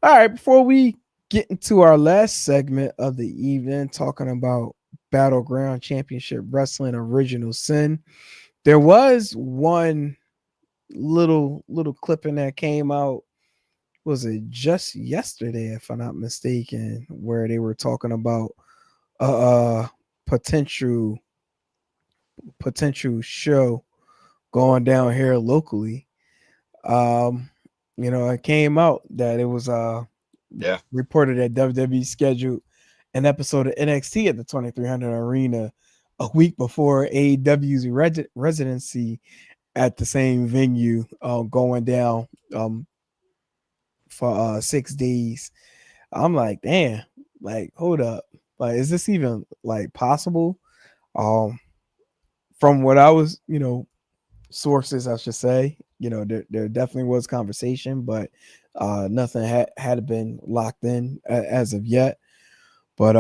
right, before we get into our last segment of the evening, talking about Battleground Championship Wrestling Original Sin, there was one little clipping that came out. Was it just yesterday, if I'm not mistaken, where they were talking about potential show going down here locally. It came out that it was reported that WWE scheduled an episode of NXT at the 2300 Arena a week before AEW's residency at the same venue, going down for 6 days. I'm like, damn, like, hold up, like, is this even like possible? From what I was, sources, I should say, there definitely was conversation, but nothing had been locked in as of yet. But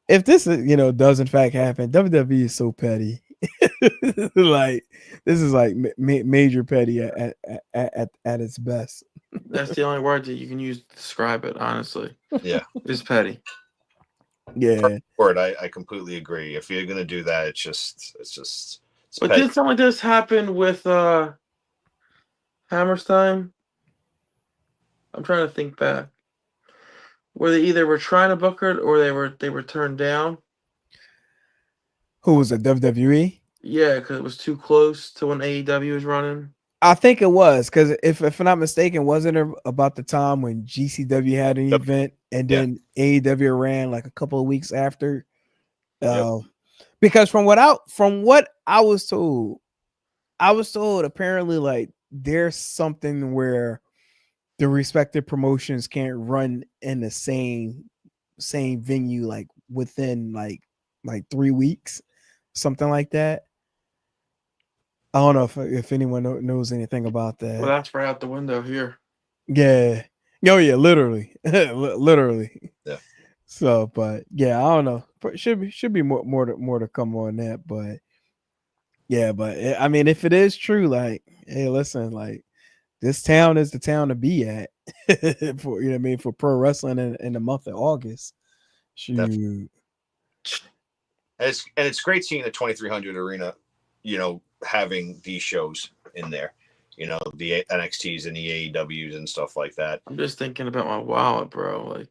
if this does in fact happen, WWE is so petty. Like, this is like major petty at its best. That's the only word that you can use to describe it, honestly. Yeah. It's petty. Yeah. Word, I completely agree. If you're gonna do that, it's But petty. did something like this happen with Hammerstein? I'm trying to think back. Where they either were trying to book it or they were turned down. Who was it? WWE? Yeah, because it was too close to when AEW was running. I think it was, because if I'm not mistaken, wasn't it about the time when GCW had an event and then AEW ran like a couple of weeks after? Because from what I was told, apparently, like, there's something where the respective promotions can't run in the same venue, like within like 3 weeks, something like that. I don't know if anyone knows anything about that. Well, that's right out the window here. Yeah. Oh yeah, literally. Literally. Yeah. So, but yeah, I don't know. Should be more to come on that, but yeah, but I mean, if it is true, like, hey, listen, like, this town is the town to be at for for pro wrestling in the month of August. Shoot. And it's great seeing the 2300 Arena, having these shows in there, the NXTs and the AEWs and stuff like that. I'm just thinking about my wallet, bro. Like,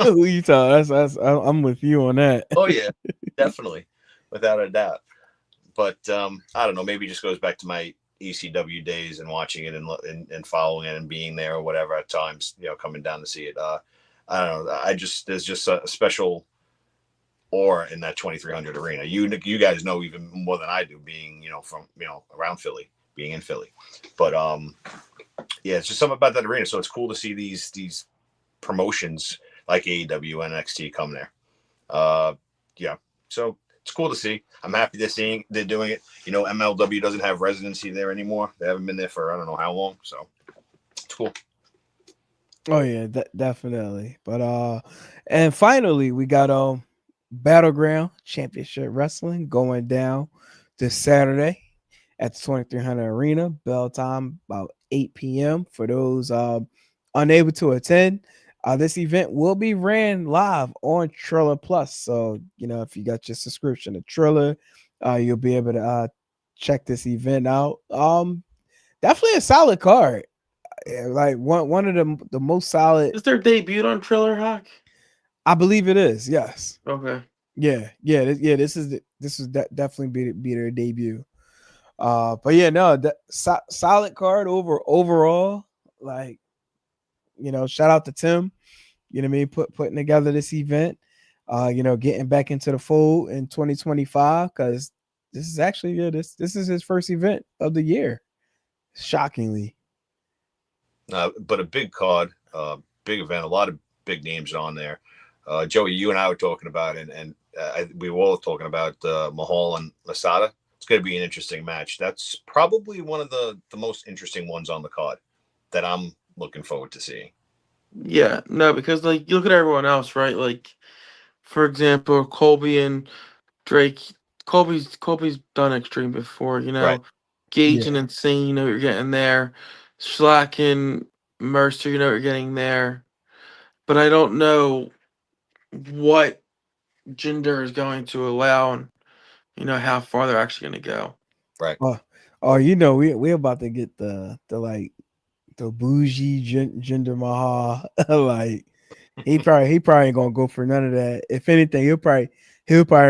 who you talking? I'm with you on that. Oh yeah, definitely, without a doubt. But I don't know. Maybe it just goes back to my ECW days and watching it and following it and being there or whatever at times, coming down to see it. I don't know. There's just a special aura in that 2300 arena. You guys know even more than I do, being from around Philly, being in Philly, but yeah, it's just something about that arena. So it's cool to see these promotions like AEW and NXT come there. Yeah, so it's cool to see. I'm happy they're doing it. MLW doesn't have residency there anymore. They haven't been there for I don't know how long. So it's cool. Oh yeah, definitely. But and finally we got Battleground Championship Wrestling going down this Saturday at the 2300 Arena. Bell time about 8 p.m. For those unable to attend. This event will be ran live on Triller Plus. So, if you got your subscription to Triller, you'll be able to check this event out. Definitely a solid card. Like one of the most solid. Is their debut on Triller, Hawk? I believe it is. Yes. Okay. Yeah. This is definitely be their debut. But yeah, no, solid card overall. Like, shout out to Tim. You know what I mean? Putting together this event. Getting back into the fold in 2025 because this is actually this is his first event of the year. Shockingly. But a big card, big event, a lot of big names on there. Joey, you and I were talking about it, and we were all talking about Mahal and Lasada. It's going to be an interesting match. That's probably one of the most interesting ones on the card that I'm looking forward to seeing. Yeah, no, because like you look at everyone else, right? Like, for example, Colby and Drake. Colby's done Extreme before, Right. Gage Yeah. and Insane, you're getting there. Schlack and Mercer, you're getting there. But I don't know what Jinder is going to allow and how far they're actually going to go. Right. We about to get the bougie Jinder Mahal. Like he probably ain't gonna go for none of that. If anything, he'll probably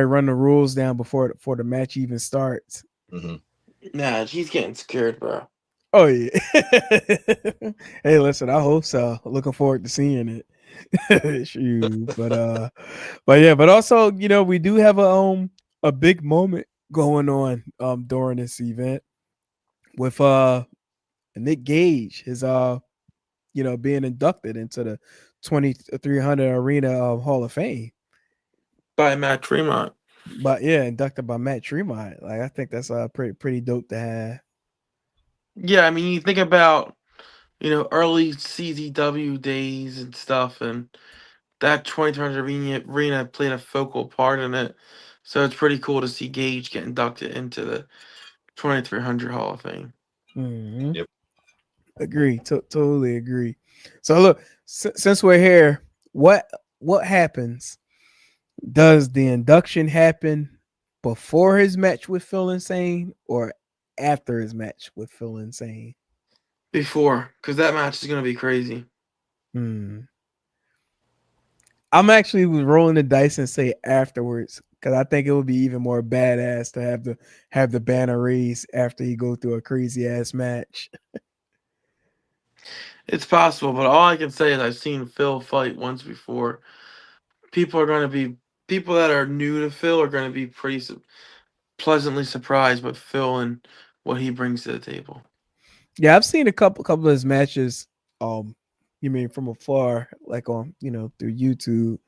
run the rules down before the match even starts. Mm-hmm. Nah, she's getting scared, bro. Oh yeah. Hey, listen, I hope so. Looking forward to seeing it. Shoot. But also, we do have a big moment going on during this event with Nick Gage is being inducted into the 2300 Arena Hall of Fame By Matt Tremont. But yeah, inducted by Matt Tremont. Like I think that's pretty dope to have. Yeah, I mean, you think about early CZW days and stuff, and that 2300 arena played a focal part in it. So it's pretty cool to see Gage get inducted into the 2300 Hall of Fame. Mm-hmm. Yep. Agree. Totally agree. So look, since we're here, what happens? Does the induction happen before his match with Phil Insane or after his match with Phil Insane? Before, because that match is going to be crazy. I'm actually rolling the dice and say afterwards because I think it would be even more badass to have the banner raised after you go through a crazy ass match. It's possible, but all I can say is I've seen Phil fight once before. People that are new to Phil are going to be pretty pleasantly surprised with Phil and what he brings to the table. Yeah, I've seen a couple of his matches. You mean from afar, like on through YouTube,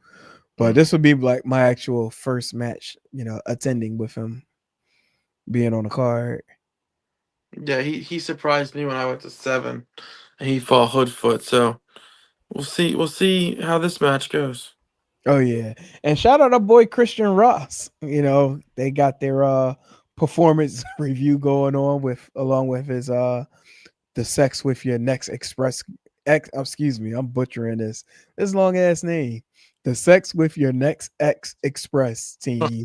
but this would be like my actual first match, attending with him, being on the card. Yeah, he surprised me when I went to 7, and he fought Hoodfoot. So we'll see how this match goes. Oh yeah, and shout out our boy Christian Ross. They got their performance review going on along with his the Sex with Your Next Express excuse me, I'm butchering this long ass name. The Sex with Your Next X Express team.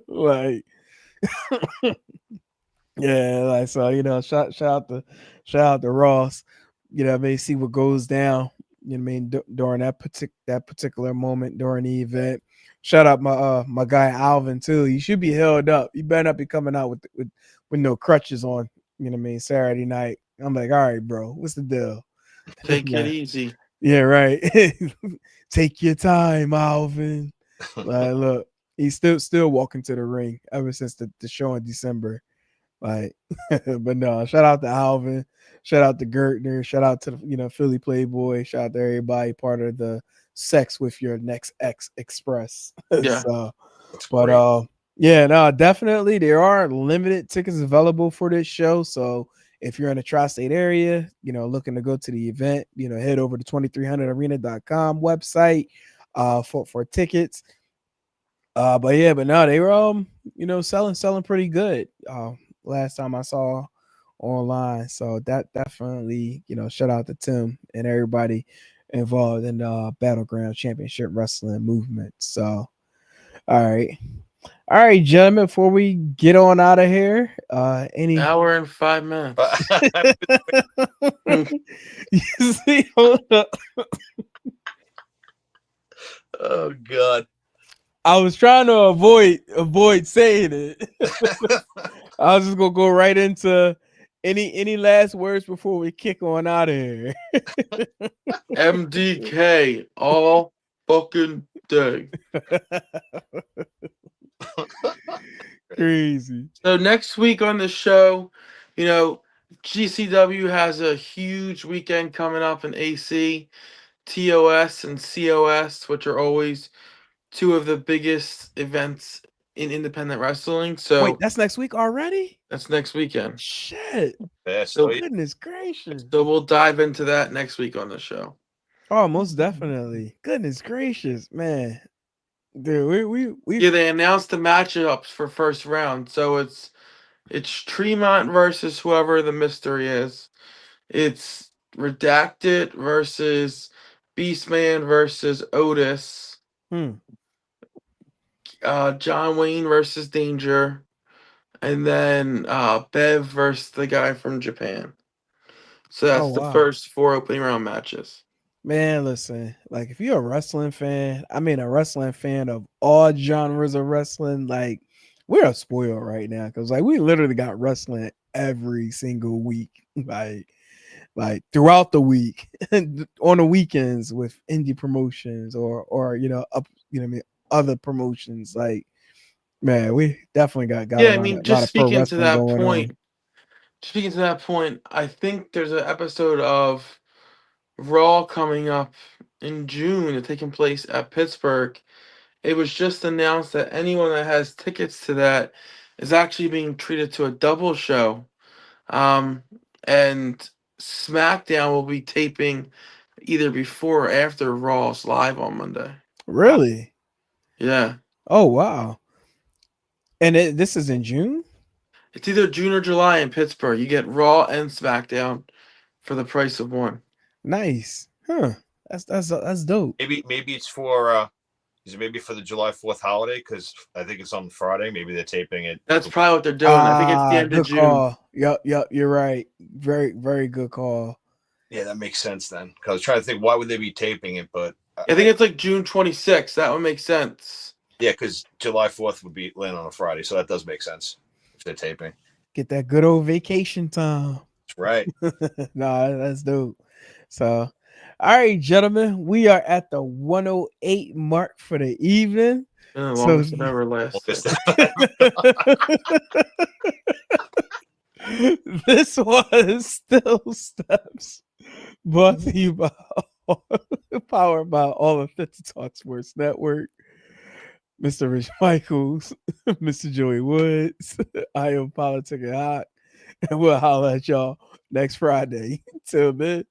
Like yeah, like so, shout out to Ross. See what goes down You know what I mean? During that particular moment during the event. Shout out my guy Alvin too. He should be held up. He better not be coming out with no crutches on. You know what I mean? Saturday night. I'm like, all right, bro, what's the deal? Take it easy. Yeah, right. Take your time, Alvin. Like, look, he's still walking to the ring ever since the show in December. Like, but no, shout out to Alvin, shout out to Gertner, shout out to Philly Playboy, shout out to everybody part of the Sex with Your Next Ex Express. Yeah. So, but yeah, no, definitely there are limited tickets available for this show. So if you're in the tri-state area, looking to go to the event, head over to 2300arena.com website for tickets. But no, they were selling pretty good. Last time I saw online. So that definitely, shout out to Tim and everybody involved in the Battleground Championship Wrestling movement. So all right, gentlemen, before we get on out of here, any hour and 5 minutes. You see, hold up. Oh God. I was trying to avoid saying it. I was just gonna go right into any last words before we kick on out of here. MDK all fucking day. Crazy. So next week on the show, GCW has a huge weekend coming up in AC, TOS and COS, which are always two of the biggest events in independent wrestling. So wait, that's next week already? That's next weekend. Shit. So goodness gracious. So we'll dive into that next week on the show. Oh, most definitely. Goodness gracious, man. Dude, we yeah, they announced the matchups for first round. So it's Tremont versus whoever the mystery is. It's Redacted versus Beastman versus Otis. John Wayne versus Danger. And then Bev versus the guy from Japan. So that's the first 4 opening round matches. Man, listen, like if you're a wrestling fan, I mean a wrestling fan of all genres of wrestling, like we're spoiled right now because like we literally got wrestling every single week, like throughout the week, on the weekends with indie promotions or other promotions. Like, man, we definitely got yeah. a lot of pro wrestling going on. Speaking to that point, I think there's an episode of Raw coming up in June taking place at Pittsburgh. It was just announced that anyone that has tickets to that is actually being treated to a double show. And SmackDown will be taping either before or after Raw's live on Monday. Really? Yeah. Oh, wow. And this is in June? It's either June or July in Pittsburgh. You get Raw and SmackDown for the price of one. Nice. Huh. That's dope. Maybe it's for is it maybe for the July 4th holiday? Because I think it's on Friday. Maybe they're taping it. That's probably what they're doing. I think it's the end of June. Call. Yep, you're right. Very, very good call. Yeah, that makes sense then. Because I was trying to think, why would they be taping it? But I think it's like June 26th. That would make sense. Yeah, because July 4th would be land on a Friday, so that does make sense if they're taping. Get that good old vacation time. That's right. No, that's dope. So, all right, gentlemen, we are at the 108 mark for the evening. Longest ever last. This was Still Steps, brought to you by powered by all of 50 Talk Sports Network. Mr. Rich Michaels, Mr. Joey Woods, I am Politic and Hot, and we'll holler at y'all next Friday. Till then.